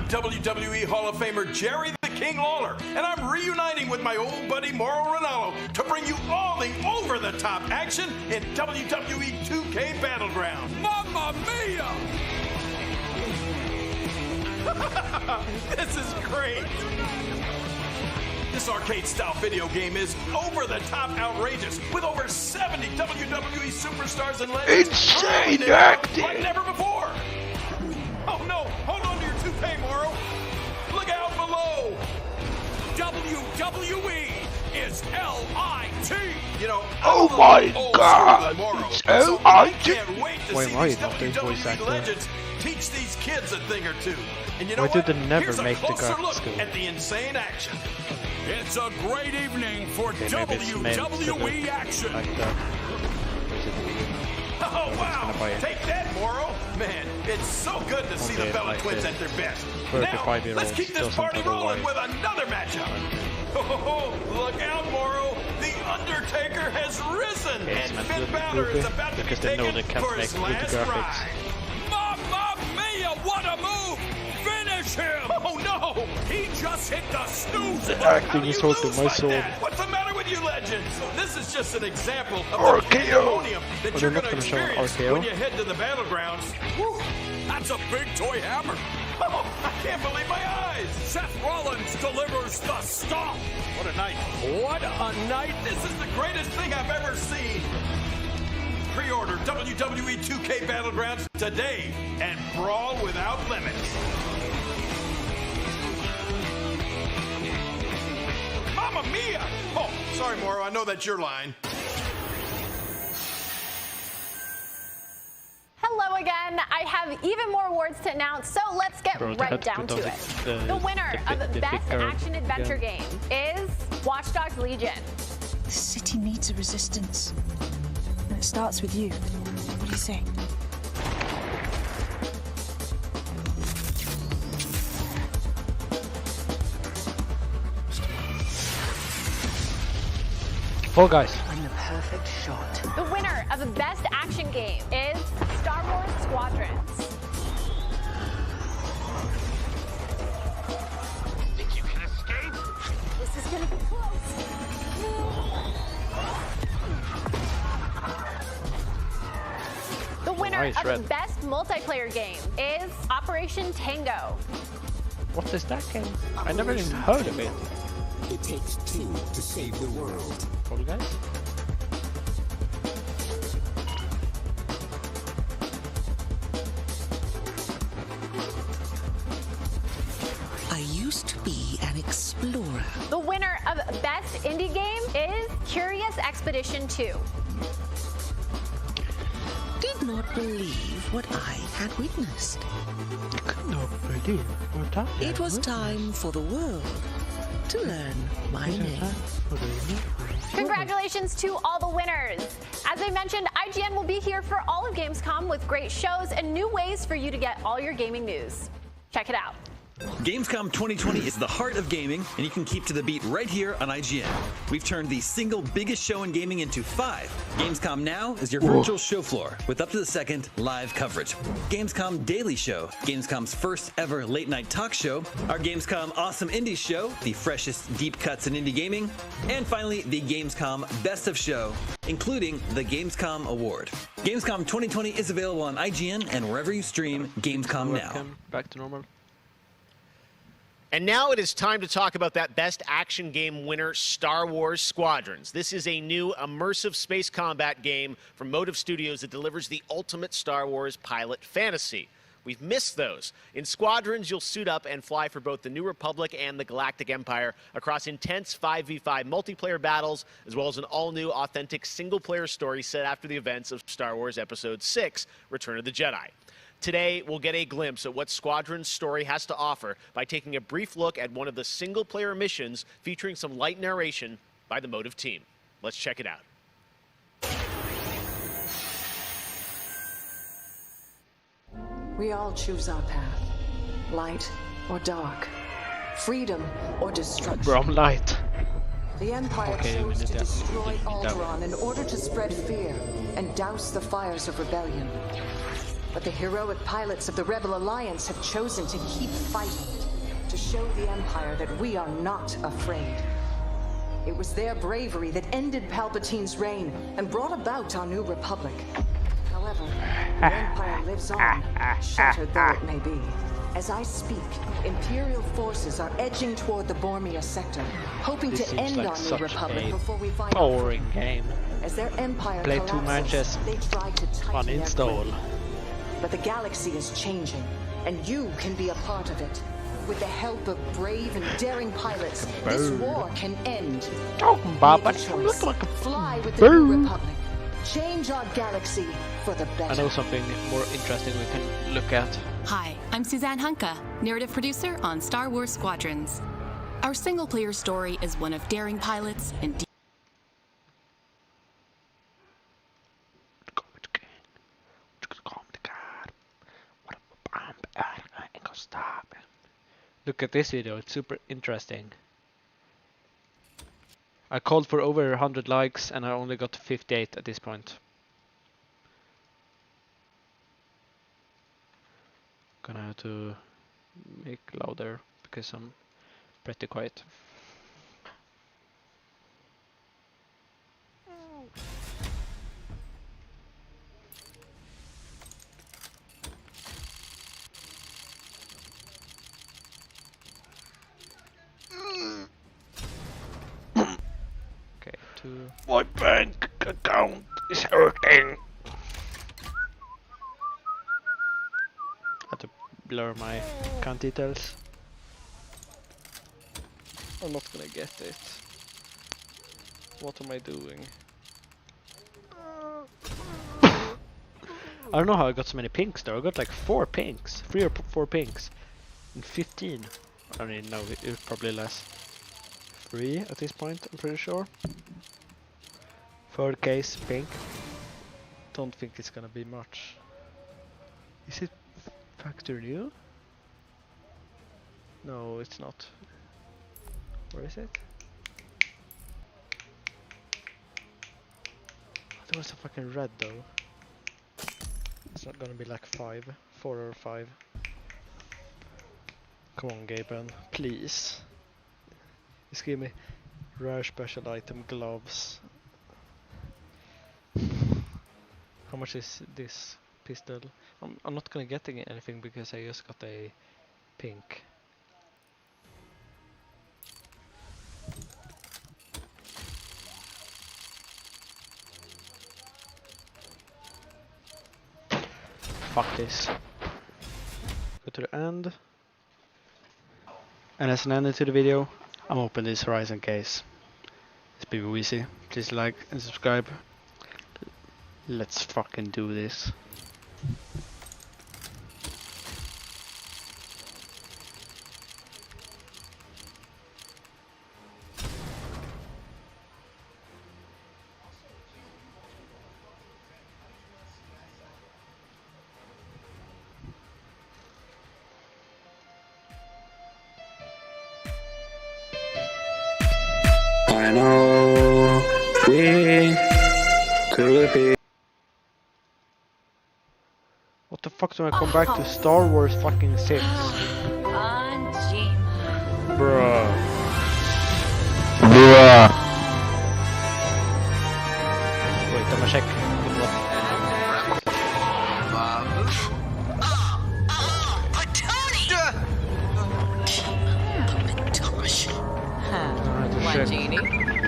WWE Hall of Famer Jerry the King Lawler, and I'm reuniting with my old buddy Mauro Ranallo to bring you all the over-the-top action in WWE 2K Battlegrounds. Mamma mia! This is great! This arcade-style video game is over-the-top outrageous, with over 70 WWE superstars and legends. Insane acting! Like never before! Oh no! Hold on to your toupee, Mauro! Look out below! WWE is L.I.T. You know, oh my god! It's L.I.T. Can't wait to see these WWE legends teach these kids a thing or two. And you know why what? did they never Here's make a the closer look school? at the insane action. It's a great evening for WWE action. Oh wow! Take that, Mauro! Man, it's so good to see the Bella Twins at their best. Now, let's keep this party rolling with another matchup. Oh, look out, Mauro! The Undertaker has risen, and Finn Balor is about to be taken for his last ride. Mamma mia! What a move! Finish him! Oh no! He just hit the snooze button. Acting is hurting my soul. What's the matter with you legends? This is just an example of RKO. the pandemonium that you're not going to gonna show an experience RKO. when you head to the battlegrounds. Whew, that's a big toy hammer. Oh, I can't believe my eyes. Seth Rollins delivers the stomp. What a night. What a night. This is the greatest thing I've ever seen. Pre-order WWE 2K Battlegrounds today and brawl without limits. Mamma mia! Oh, sorry, Mauro. I know that's your line. Hello again. I have even more awards to announce, so let's get right down to it. The winner of the Best Action Adventure Game is Watch Dogs Legion. The city needs a resistance. And it starts with you. What do you say? Fall Guys. I'm the perfect shot. The winner of the Best Action Game is Star Wars Squadrons. Think you can escape? This is gonna be close. The winner Nice, of Red. the Best Multiplayer Game is Operation Tango. What is that game? I never even heard of it. It takes two to save the world. Fall Guys? I used to be an explorer. The winner of Best Indie Game is Curious Expedition 2. Did not believe what I had witnessed. Could not believe what I had It was time for the world to learn my name. Congratulations to all the winners. As I mentioned, IGN will be here for all of Gamescom with great shows and new ways for you to get all your gaming news. Check it out. Gamescom 2020 is the heart of gaming, and you can keep to the beat right here on IGN. We've turned the single biggest show in gaming into 5. Gamescom Now is your virtual show floor with up-to-the-second live coverage. Gamescom Daily Show, Gamescom's first ever late-night talk show. Our Gamescom Awesome Indies Show, the freshest deep cuts in indie gaming. And finally, the Gamescom Best of Show, including the Gamescom Award. Gamescom 2020 is available on IGN and wherever you stream Gamescom Now. Back to normal. And now it is time to talk about that Best Action Game winner, Star Wars Squadrons. This is a new immersive space combat game from Motive Studios that delivers the ultimate Star Wars pilot fantasy. We've missed those. In Squadrons, you'll suit up and fly for both the New Republic and the Galactic Empire across intense 5v5 multiplayer battles, as well as an all-new, authentic single-player story set after the events of Star Wars Episode 6, Return of the Jedi. Today, we'll get a glimpse at what Squadron's story has to offer by taking a brief look at one of the single-player missions featuring some light narration by the Motive team. Let's check it out. We all choose our path. Light or dark. Freedom or destruction. Bro, I'm light. The Empire chose to destroy Alderaan in order to spread fear and douse the fires of rebellion. But the heroic pilots of the Rebel Alliance have chosen to keep fighting, to show the Empire that we are not afraid. It was their bravery that ended Palpatine's reign and brought about our new republic. However, the Empire lives on, shattered though it may be. As I speak, Imperial forces are edging toward the Bormia sector, hoping this to end like our new republic before we find boring game. As their empire Play 2 collapses, matches, they try to tighten their uninstall. grip. But the galaxy is changing, and you can be a part of it. With the help of brave and daring pilots, this war can end. Make a choice. Fly with the new republic. Change our galaxy for the better. I know something more interesting we can look at. Hi, I'm Suzanne Hunka, narrative producer on Star Wars Squadrons. Our single-player story is one of daring pilots and Look at this video, it's super interesting. I called for over 100 likes and I only got 58 at this point. Gonna have to make louder because I'm pretty quiet. My bank account is hurting. I have to blur my account details. I'm not gonna get it. What am I doing? I don't know how I got so many pinks though. I got like 4 pinks. 3 or 4 pinks. And 15. I don't even know, it was probably less. 3 at this point, I'm pretty sure. 3rd case, pink. Don't think it's gonna be much. Is it factory new? No, it's not. Where is it? There was a fucking red though. It's not gonna be like 4 or 5. Come on, Gaben, please. Just give me rare special item gloves. How much is this pistol? I'm not gonna get anything because I just got a pink. Fuck this. Go to the end. And as an end to the video, I'm opening this Horizon case. It's been easy. Please like and subscribe. Let's fucking do this. I know we could be. What the fuck do I come back to Star Wars fucking 6? Bruh. Wait, I'm gonna check.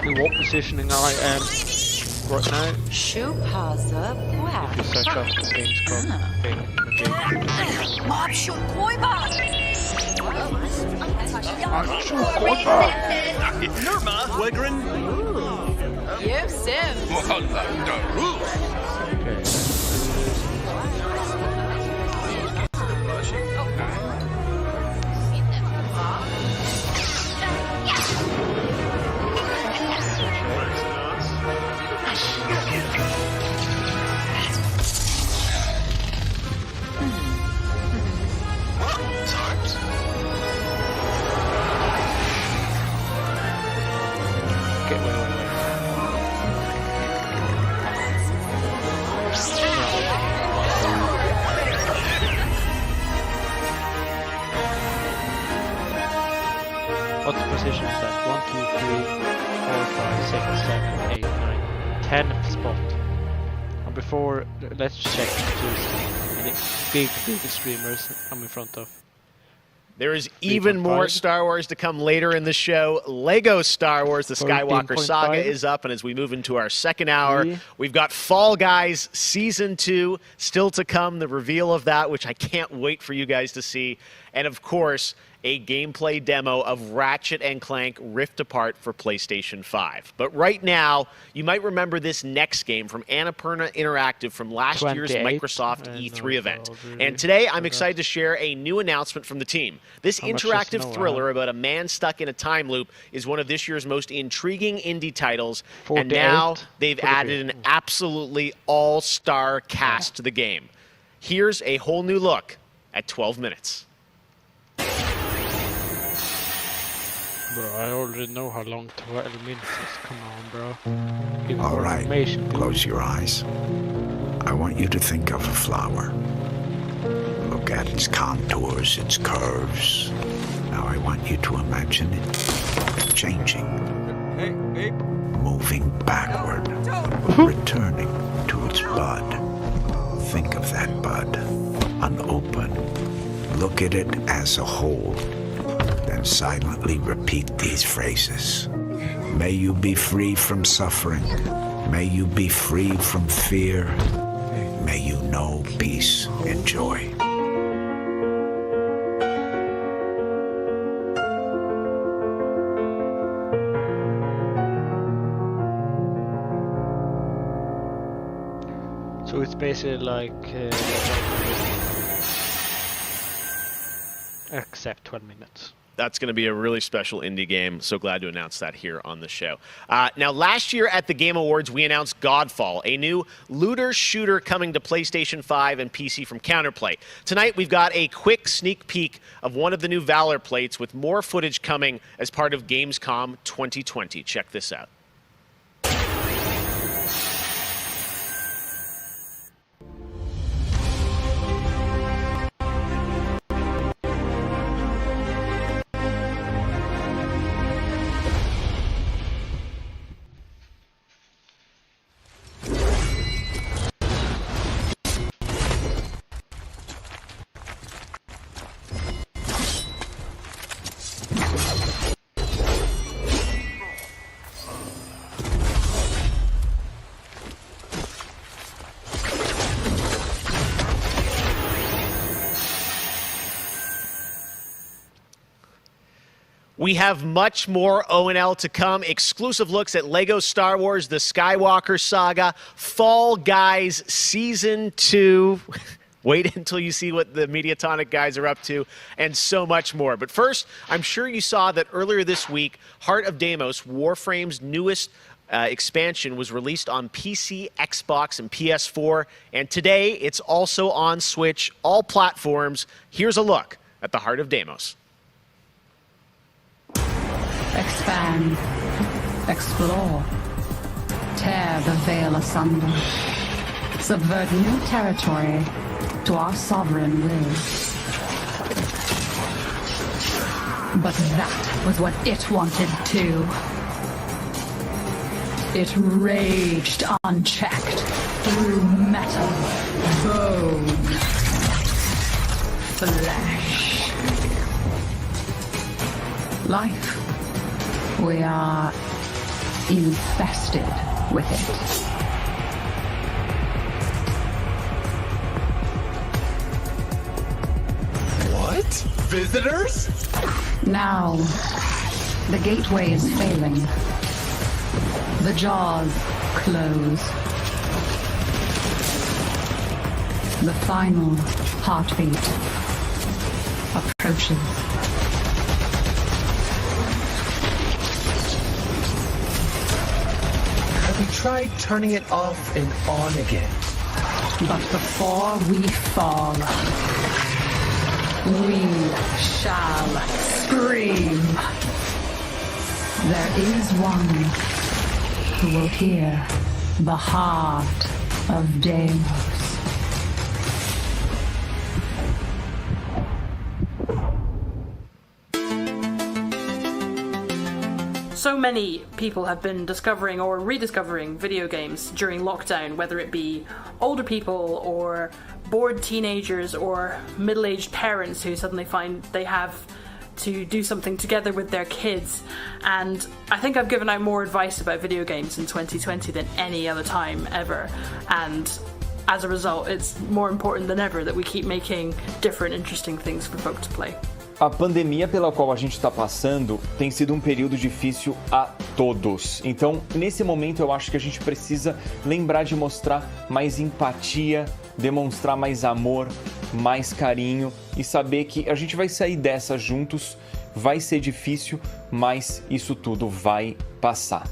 In what positioning I am right now. Shupaza If you search up GAMESCOM thing in the game. Nirma Wegrin. Yep, Sim. What position is that? 1, 2, 3, 4, 5, 6, 7, 8, 9, 10th spot. And before, let's check any big streamers I'm in front of. There is even more Star Wars to come later in the show. Lego Star Wars, the Skywalker Saga is up, and as we move into our second hour, we've got Fall Guys Season 2 still to come, the reveal of that, which I can't wait for you guys to see. And of course, a gameplay demo of Ratchet & Clank Rift Apart for PlayStation 5. But right now, you might remember this next game from Annapurna Interactive from last year's Microsoft E3 event. And today, I'm excited to share a new announcement from the team. This interactive thriller about a man stuck in a time loop is one of this year's most intriguing indie titles. And now they've added an absolutely all-star cast to the game. Here's a whole new look at 12 minutes. Bro, I already know how long 12 minutes is. Come on, bro. All right, close your eyes. I want you to think of a flower. Look at its contours, its curves. Now I want you to imagine it changing. Moving backward. Returning to its bud. Think of that bud. Unopened. Look at it as a whole. Then silently repeat these phrases. May you be free from suffering. May you be free from fear. May you know peace and joy. So it's basically like except 12 minutes. That's going to be a really special indie game. So glad to announce that here on the show. Now, last year at the Game Awards, we announced Godfall, a new looter shooter coming to PlayStation 5 and PC from Counterplay. Tonight, we've got a quick sneak peek of one of the new Valor plates with more footage coming as part of Gamescom 2020. Check this out. We have much more O&L to come. Exclusive looks at Lego Star Wars, the Skywalker Saga, Fall Guys Season 2. Wait until you see what the Mediatonic guys are up to, and so much more. But first, I'm sure you saw that earlier this week, Heart of Deimos, Warframe's newest expansion, was released on PC, Xbox, and PS4. And today, it's also on Switch, all platforms. Here's a look at the Heart of Deimos. Expand, explore, tear the veil asunder, subvert new territory to our sovereign will. But that was what it wanted too. It raged unchecked through metal, bone, flesh. Life. We are infested with it. What? Visitors? Now, the gateway is failing. The jaws close. The final heartbeat approaches. We tried turning it off and on again. But before we fall, we shall scream. There is one who will hear the heart of Deimos. So many people have been discovering or rediscovering video games during lockdown, whether it be older people or bored teenagers or middle-aged parents who suddenly find they have to do something together with their kids. And I think I've given out more advice about video games in 2020 than any other time ever. And as a result, it's more important than ever that we keep making different, interesting things for folk to play. A pandemia pela qual a gente está passando tem sido um período difícil a todos. Então, nesse momento, eu acho que a gente precisa lembrar de mostrar mais empatia, demonstrar mais amor, mais carinho e saber que a gente vai sair dessa juntos. Vai ser difícil, mas isso tudo vai passar.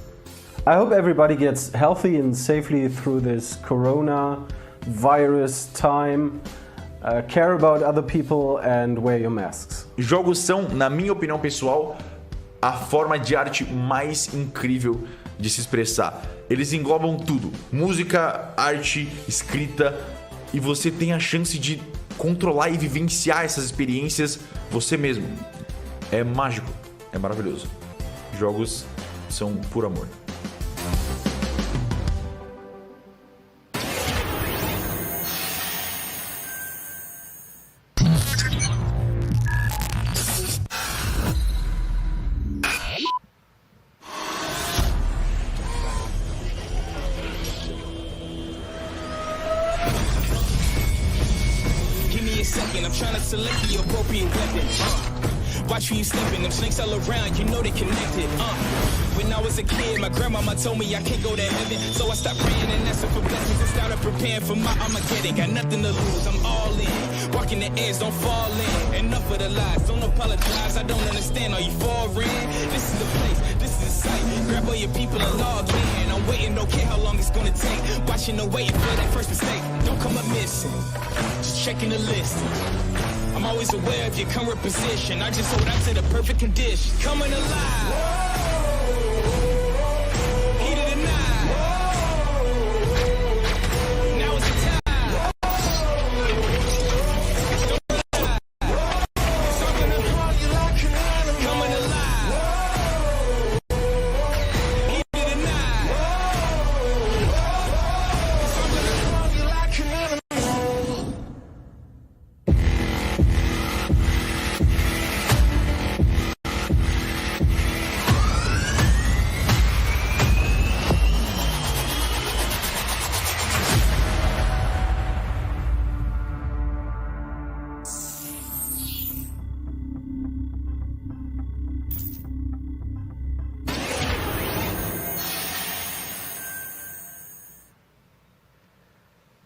I hope everybody gets healthy and safely through this coronavirus time. Care about other people and wear your masks. Jogos são, na minha opinião pessoal, a forma de arte mais incrível de se expressar. Eles englobam tudo: música, arte, escrita, e você tem a chance de controlar e vivenciar essas experiências você mesmo. É mágico, é maravilhoso. Jogos são puro amor. Watch you slipping, them snakes all around, you know they connected. When I was a kid, my grandmama told me I can't go to heaven, so I stopped praying and asking for blessings and started preparing for my Armageddon. Got nothing to lose, I'm all in. Walking the edge, don't fall in. Enough of the lies, don't apologize. I don't understand, are you foreign? This is the place, this is the site. Grab all your people and log in. I'm waiting, don't care how long it's gonna take. Watching the waiting for that first mistake. Don't come up missing, just checking the list. I'm always aware of your current position. I just hold on to the perfect conditions. Coming alive. Heat of the night. Now it's the time. Coming alive. Heat of the night.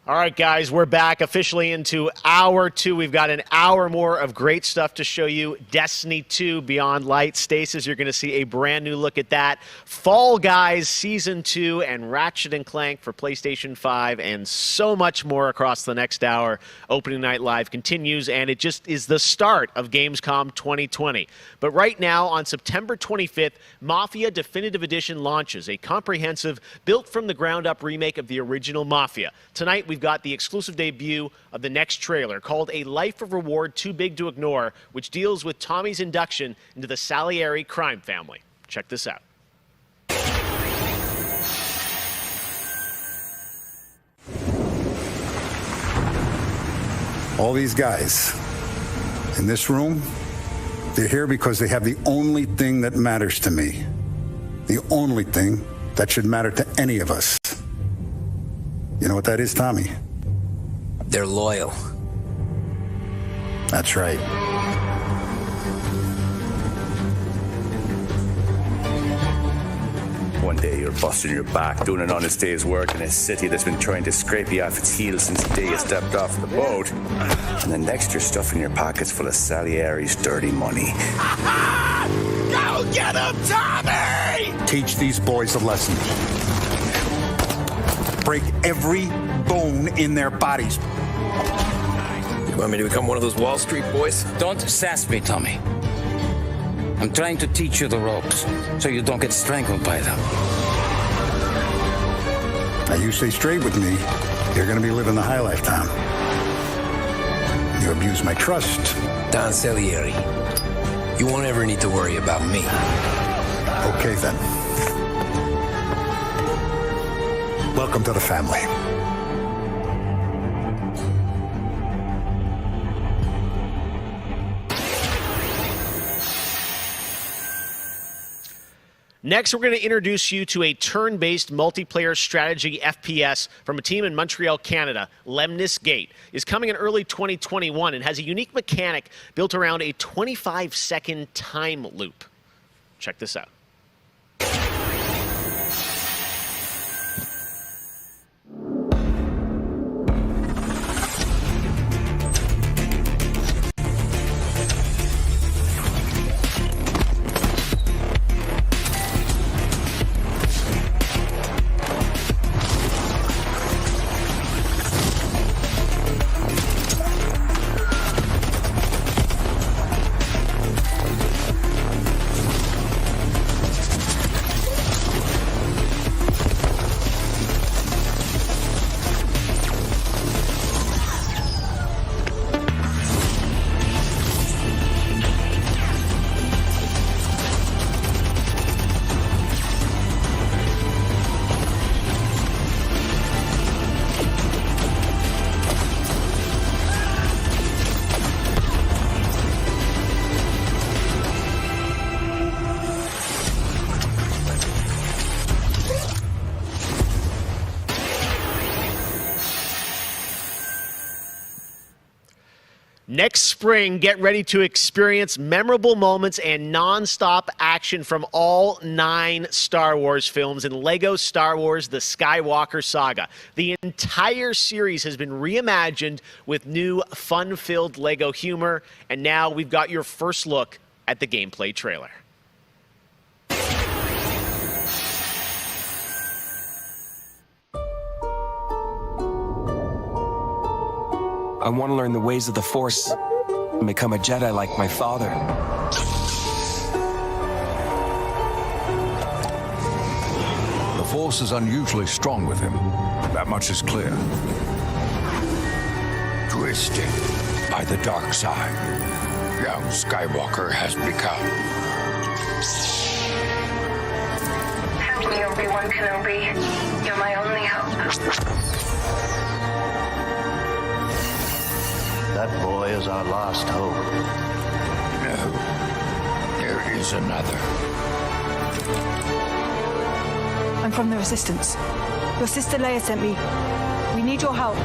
All right, guys, we're back officially into hour 2. We've got an hour more of great stuff to show you. Destiny 2 Beyond Light. Stasis, you're going to see a brand new look at that. Fall Guys Season 2 and Ratchet & Clank for PlayStation 5 and so much more across the next hour. Opening Night Live continues, and it just is the start of Gamescom 2020. But right now, on September 25th, Mafia Definitive Edition launches, a comprehensive, built-from-the-ground-up remake of the original Mafia. Tonight, we've got the exclusive debut of the next trailer called A Life of Reward Too Big to Ignore, which deals with Tommy's induction into the Salieri crime family. Check this out. All these guys in this room, they're here because they have the only thing that matters to me. The only thing that should matter to any of us. You know what that is, Tommy? They're loyal. That's right. One day you're busting your back, doing an honest day's work in a city that's been trying to scrape you off its heels since the day you stepped off the boat. And then next you're stuffing your pockets full of Salieri's dirty money. Go get him, Tommy! Teach these boys a lesson. Break every bone in their bodies. You want me to become one of those Wall Street boys? Don't sass me, Tommy. I'm trying to teach you the ropes so you don't get strangled by them. Now you stay straight with me, you're gonna be living the high life, Tom. You abuse my trust. Don Salieri, you won't ever need to worry about me. Okay, then. Welcome to the family. Next, we're going to introduce you to a turn-based multiplayer strategy FPS from a team in Montreal, Canada. Lemnis Gate is coming in early 2021 and has a unique mechanic built around a 25-second time loop. Check this out. Next spring, get ready to experience memorable moments and non-stop action from all 9 Star Wars films in LEGO Star Wars The Skywalker Saga. The entire series has been reimagined with new fun-filled LEGO humor, and now we've got your first look at the gameplay trailer. I want to learn the ways of the Force and become a Jedi like my father. The Force is unusually strong with him. That much is clear. Twisted by the dark side, young Skywalker has become. Help me, Obi-Wan Kenobi. You're my only hope. That boy is our last hope. No, there is another. I'm from the Resistance. Your sister Leia sent me. We need your help.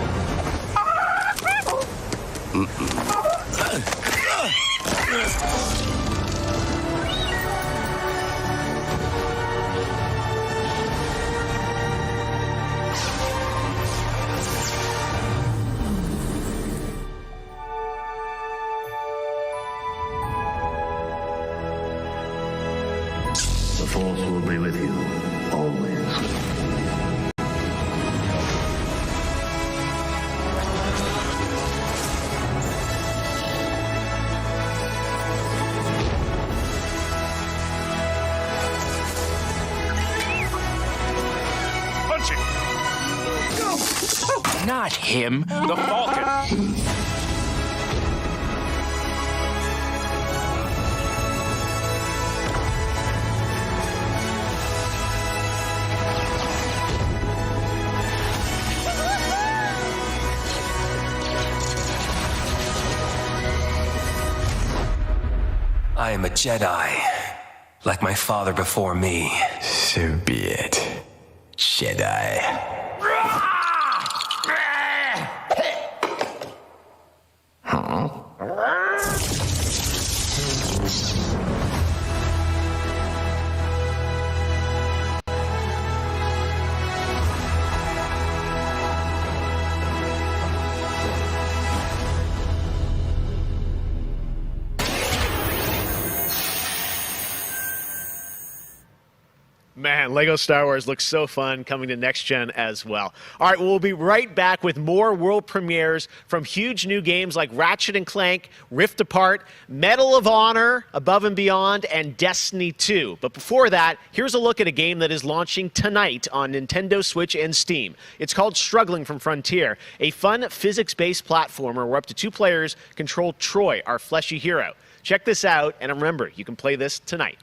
The Force will be with you, always. Punch it! Not him, the Falcon. I am a Jedi, like my father before me. So be it, Jedi. Man, LEGO Star Wars looks so fun, coming to next gen as well. All right, we'll be right back with more world premieres from huge new games like Ratchet & Clank, Rift Apart, Medal of Honor, Above and Beyond, and Destiny 2. But before that, here's a look at a game that is launching tonight on Nintendo Switch and Steam. It's called Struggling from Frontier, a fun physics-based platformer where up to 2 players control Troy, our fleshy hero. Check this out, and remember, you can play this tonight.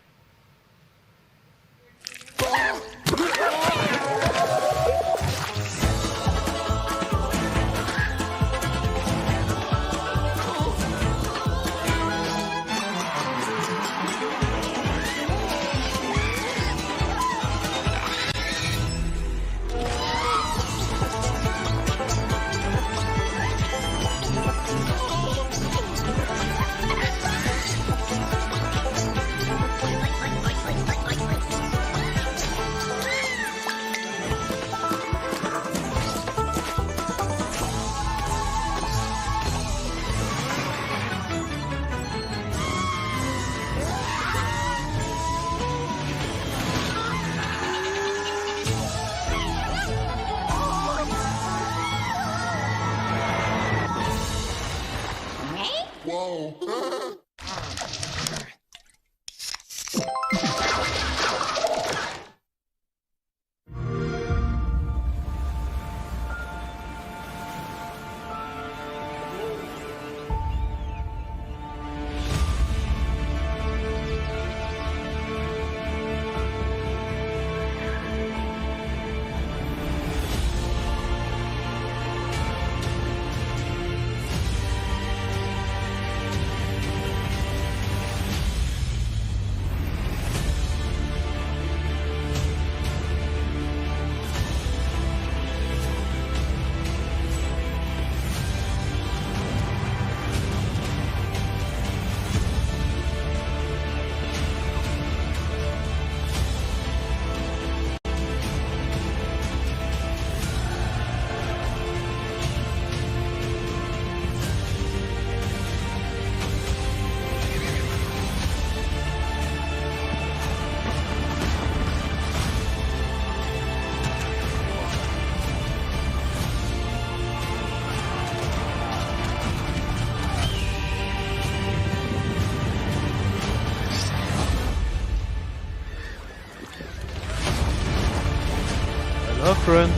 girlfriend.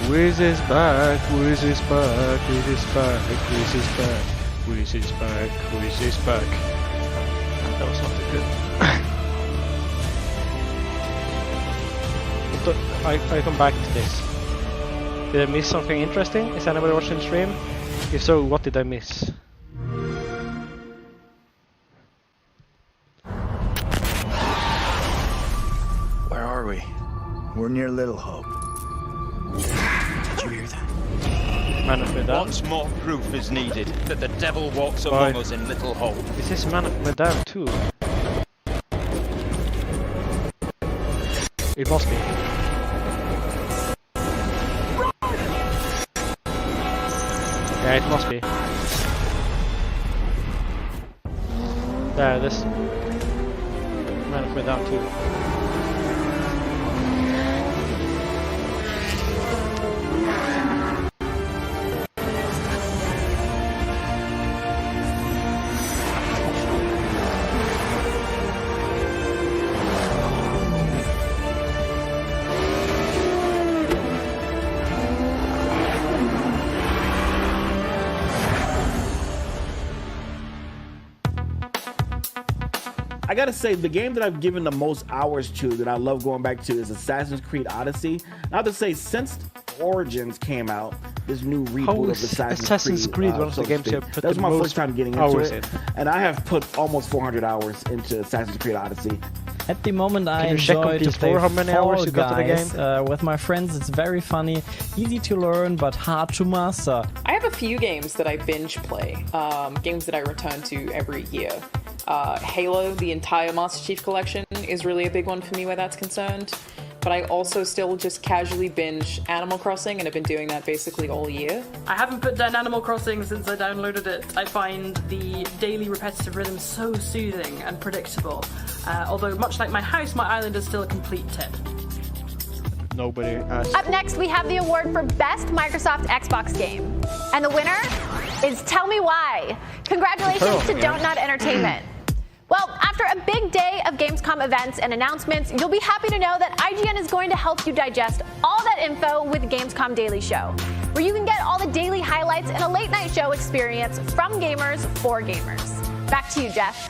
Wiz is back, Wiz is back, Wiz is back, Wiz is back, Wiz is back, Wiz is back. That was not good. I come back to this. Did I miss something interesting? Is anybody watching the stream? If so, what did I miss? Where are we? We're near Little Hope. Did you hear that? Man of Medan. Once more proof is needed that the devil walks among us in Little Hope. Is this Man of Medan too? It must be. Yeah, it must be. There, this Man of Medan too. I gotta say, the game that I've given the most hours to, that I love going back to, is Assassin's Creed Odyssey. I have to say, since Origins came out, this new reboot of Assassin's Creed, one of the games you have put that was the my most first time getting into hours it, in. and I have put almost 400 hours into Assassin's Creed Odyssey. At the moment, I Can you check enjoy on to play PS4 how many hours Fall you got to the Guys, game? with my friends. It's very funny, easy to learn, but hard to master. I have a few games that I binge play, games that I return to every year. Halo, the entire Master Chief Collection, is really a big one for me where that's concerned. But I also still just casually binge Animal Crossing, and I've been doing that basically all year. I haven't put down Animal Crossing since I downloaded it. I find the daily repetitive rhythm so soothing and predictable. Although, much like my house, my island is still a complete tip. Nobody asked. Up next, we have the award for Best Microsoft Xbox Game. And the winner is Tell Me Why. Congratulations to Don't Nut Entertainment. Well, after a big day of Gamescom events and announcements, you'll be happy to know that IGN is going to help you digest all that info with Gamescom Daily Show, where you can get all the daily highlights and a late night show experience from gamers for gamers. Back to you, Jeff.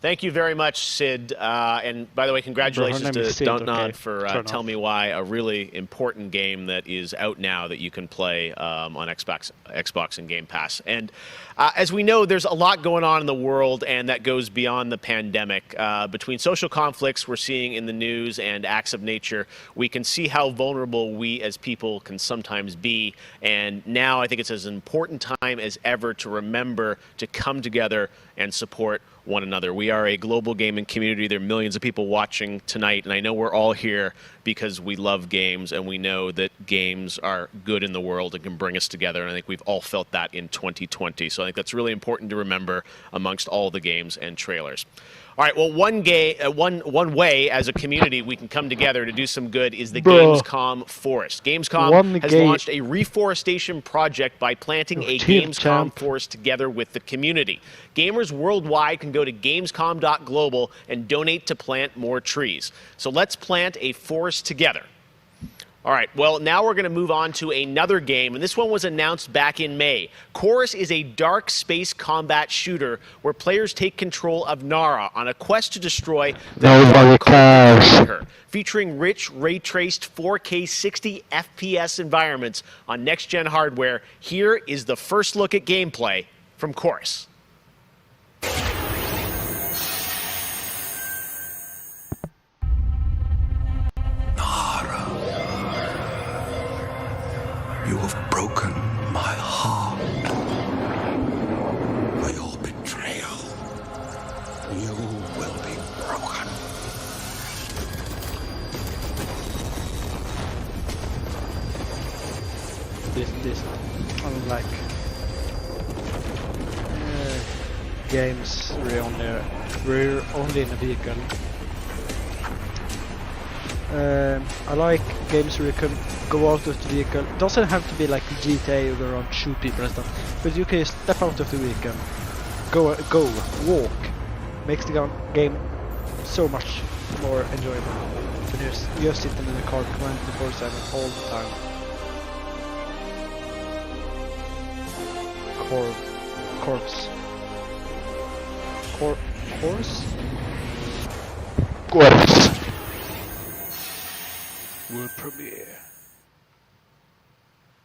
Thank you very much, Sid. And by the way, congratulations to Sid, Don't Nod okay. for Tell Me Why, a really important game that is out now that you can play on Xbox and Game Pass. And as we know, there's a lot going on in the world, and that goes beyond the pandemic. Between social conflicts we're seeing in the news and acts of nature, we can see how vulnerable we as people can sometimes be. And now I think it's as important time as ever to remember to come together and support one another. We are a global gaming community. There are millions of people watching tonight, and I know we're all here because we love games and we know that games are good in the world and can bring us together, and I think we've all felt that in 2020. So I think that's really important to remember amongst all the games and trailers. All right, well, one way as a community we can come together to do some good is the Gamescom Forest. Gamescom has launched a reforestation project by planting a Gamescom forest together with the community. Gamers worldwide can go to gamescom.global and donate to plant more trees. So let's plant a forest together. All right, well, now we're going to move on to another game, and this one was announced back in May. Chorus is a dark space combat shooter where players take control of Nara on a quest to destroy the featuring rich, ray-traced 4K 60 FPS environments on next-gen hardware. Here is the first look at gameplay from Chorus. You have broken my heart. By your betrayal, you will be broken. This unlike games we're only in a vehicle. I like games where you can go out of the vehicle. It doesn't have to be like GTA where you shoot people and stuff, but you can step out of the vehicle, go, walk. Makes the game so much more enjoyable than just sitting in the car 24/7 all the time. Corpse. Horse? Corpse. World premiere.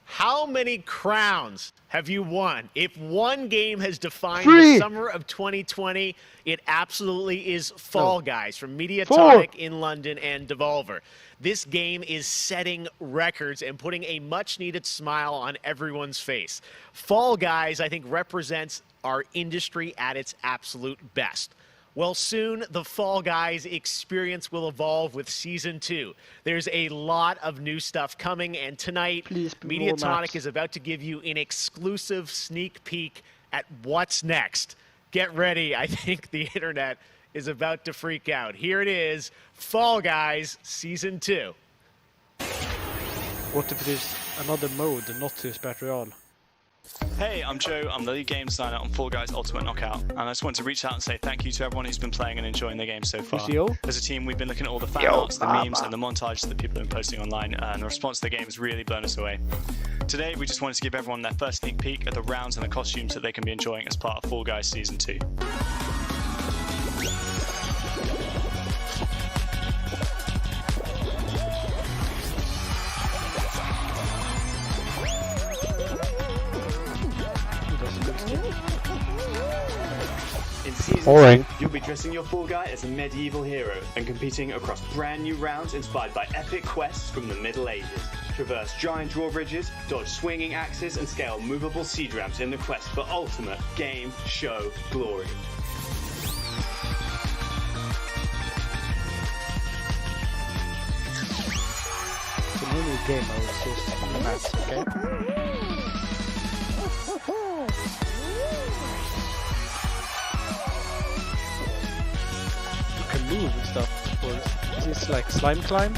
How many crowns have you won? If one game has defined 3. the summer of 2020, it absolutely is Fall Guys from Mediatonic in London and Devolver. This game is setting records and putting a much-needed smile on everyone's face. Fall Guys, I think, represents our industry at its absolute best. Well, soon the Fall Guys experience will evolve with Season 2. There's a lot of new stuff coming, and tonight, Mediatonic is about to give you an exclusive sneak peek at what's next. Get ready. I think the internet is about to freak out. Here it is, Fall Guys Season 2. What if there's another mode, not this Battle Royale? Hey, I'm Joe. I'm the lead game designer on Fall Guys Ultimate Knockout, and I just want to reach out and say thank you to everyone who's been playing and enjoying the game so far. As a team, we've been looking at all the fan arts, the memes, and the montages that people have been posting online, and the response to the game has really blown us away. Today, we just wanted to give everyone their first sneak peek at the rounds and the costumes that they can be enjoying as part of Fall Guys Season 2. In Season Boring. 2, you'll be dressing your Fall Guy as a medieval hero and competing across brand new rounds inspired by epic quests from the Middle Ages. Traverse giant drawbridges, dodge swinging axes, and scale movable siege ramps in the quest for ultimate game show glory. It's a new game mode, it's just on the maps, okay? Move and stuff, or is this like slime climb?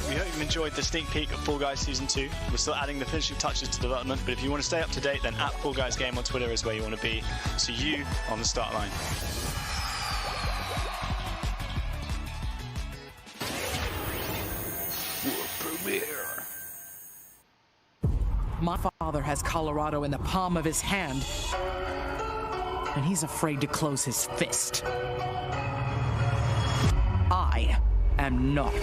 We hope you've enjoyed the sneak peek of Fall Guys Season 2. We're still adding the finishing touches to development, but if you want to stay up to date, then @FallGuysGame on Twitter is where you want to be. See you on the start line. My father has Colorado in the palm of his hand, and he's afraid to close his fist. I am not.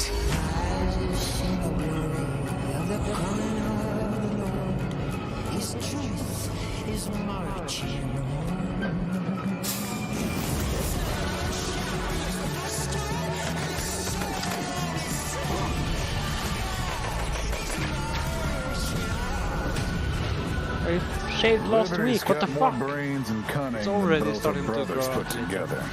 His truth is marching on. I shaved last week, what the fuck? Brains and cunning It's already than both starting her to brothers grow put up. together.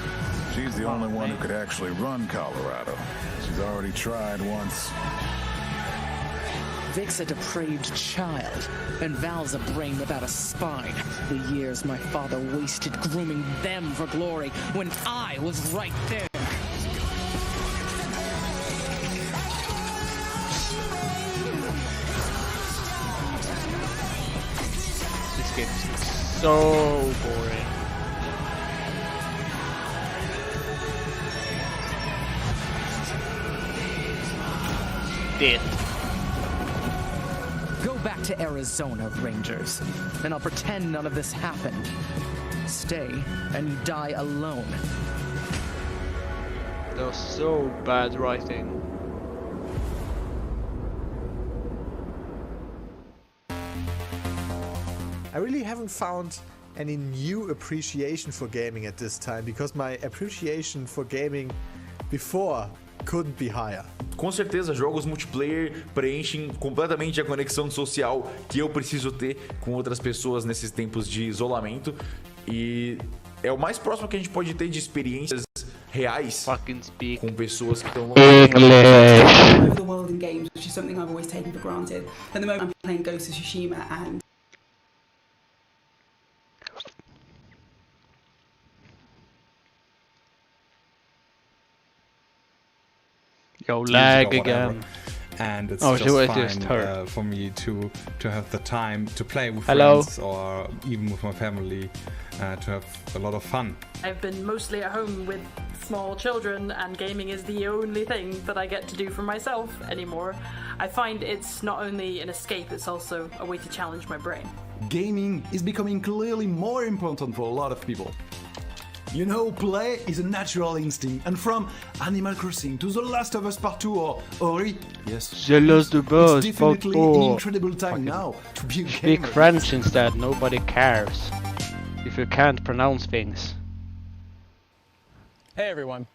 She's the only one who could actually run Colorado. She's already tried once. Vic's a depraved child, and Val's a brain without a spine. The years my father wasted grooming them for glory when I was right there. This game is so boring. Dead. Go back to Arizona, Rangers, and I'll pretend none of this happened. Stay, and you die alone. That was so bad writing. I really haven't found any new appreciation for gaming at this time, because my appreciation for gaming before couldn't be higher. Com certeza, jogos multiplayer preenchem completamente a conexão social que eu preciso ter com outras pessoas nesses tempos de isolamento, e é o mais próximo que a gente pode ter de experiências reais com pessoas que estão over the world in games, which is something I've always taken for granted. At the moment, I'm playing Ghost of Tsushima, and Yo, lag again. and it's just just fine fine for me to have the time to play with Hello. friends or even with my family to have a lot of fun. I've been mostly at home with small children, and gaming is the only thing that I get to do for myself anymore. I find it's not only an escape, it's also a way to challenge my brain. Gaming is becoming clearly more important for a lot of people. You know, play is a natural instinct, and from Animal Crossing to The Last of Us Part 2 or Ori, yes, The Last of Us it's Part definitely 4. an incredible time now to be a Speak gamer. French instead, nobody cares. If you can't pronounce things. Hey everyone,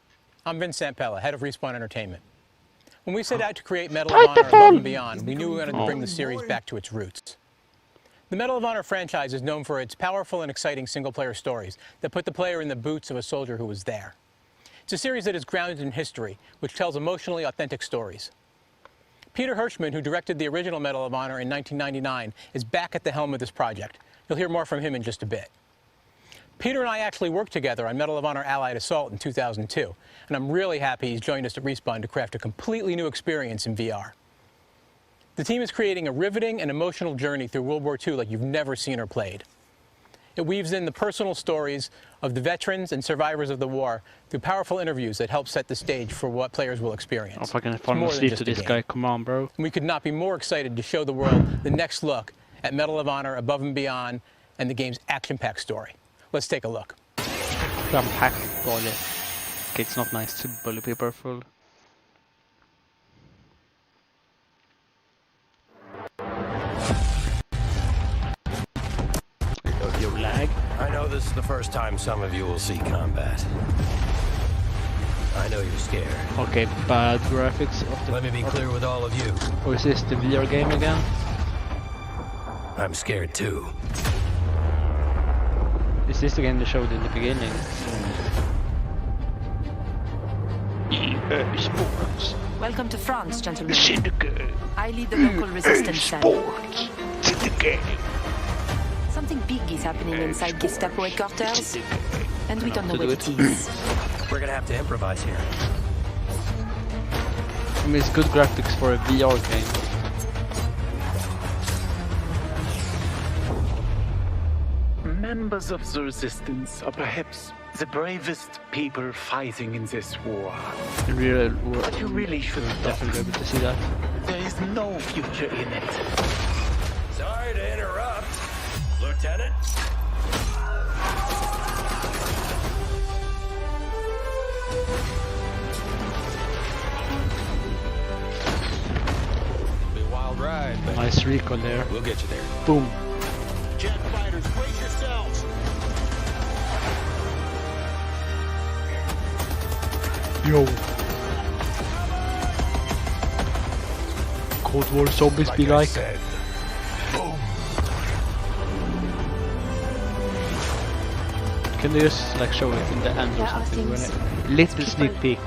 I'm Vince Sampella, head of Respawn Entertainment. When we set out to create Medal of Honor Above and Beyond, we knew we wanted to bring the series back to its roots. The Medal of Honor franchise is known for its powerful and exciting single-player stories that put the player in the boots of a soldier who was there. It's a series that is grounded in history, which tells emotionally authentic stories. Peter Hirschman, who directed the original Medal of Honor in 1999, is back at the helm of this project. You'll hear more from him in just a bit. Peter and I actually worked together on Medal of Honor Allied Assault in 2002, and I'm really happy he's joined us at Respawn to craft a completely new experience in VR. The team is creating a riveting and emotional journey through World War II like you've never seen or played. It weaves in the personal stories of the veterans and survivors of the war through powerful interviews that help set the stage for what players will experience. I'm fucking It's falling more than asleep just to a this game. guy, come on, bro. And we could not be more excited to show the world the next look at Medal of Honor Above and Beyond and the game's action-packed story. Let's take a look. Jam-packed bully. Okay, it's not nice to bully people full. Yo, lag. I know this is the first time some of you will see combat. I know you're scared. Okay, bad graphics of the... Let me be clear with all of you. Or is this the VR game again? I'm scared too. Is this the game they showed in the beginning? Sports. Welcome to France, gentlemen. Syndicate. I lead the local resistance cell. Sports. Syndicate. Something big is happening inside Gestapo headquarters, and we don't know To what do it it. is. We're gonna have to improvise here. I mean, it's good graphics for a VR game. Members of the resistance are perhaps the bravest people fighting in this war. In real world, But you really should definitely be able to see that. There is no future in it. Sorry to interrupt, Lieutenant. Be a wild ride, but Nice recon there. we'll get you there. Boom. Jet fighters, brace yourselves. Yo. Cold War zombies be like. Can they just like show it in the end or There are something? things Little sneak peek.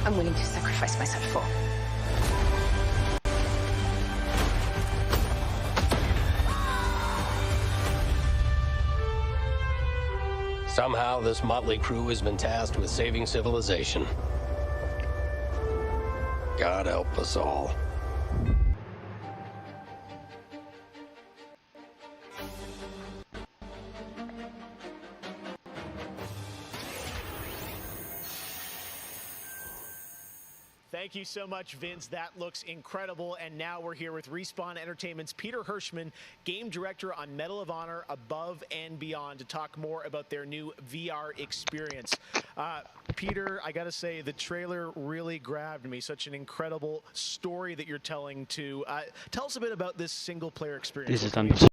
I'm willing to sacrifice myself for. Somehow this motley crew has been tasked with saving civilization. God help us all. Thank you so much, Vince. That looks incredible. And now we're here with Respawn Entertainment's Peter Hirschman, game director on Medal of Honor Above and Beyond, to talk more about their new VR experience. Peter, I gotta say, the trailer really grabbed me. Such an incredible story that you're telling to. Tell us a bit about this single-player experience. This is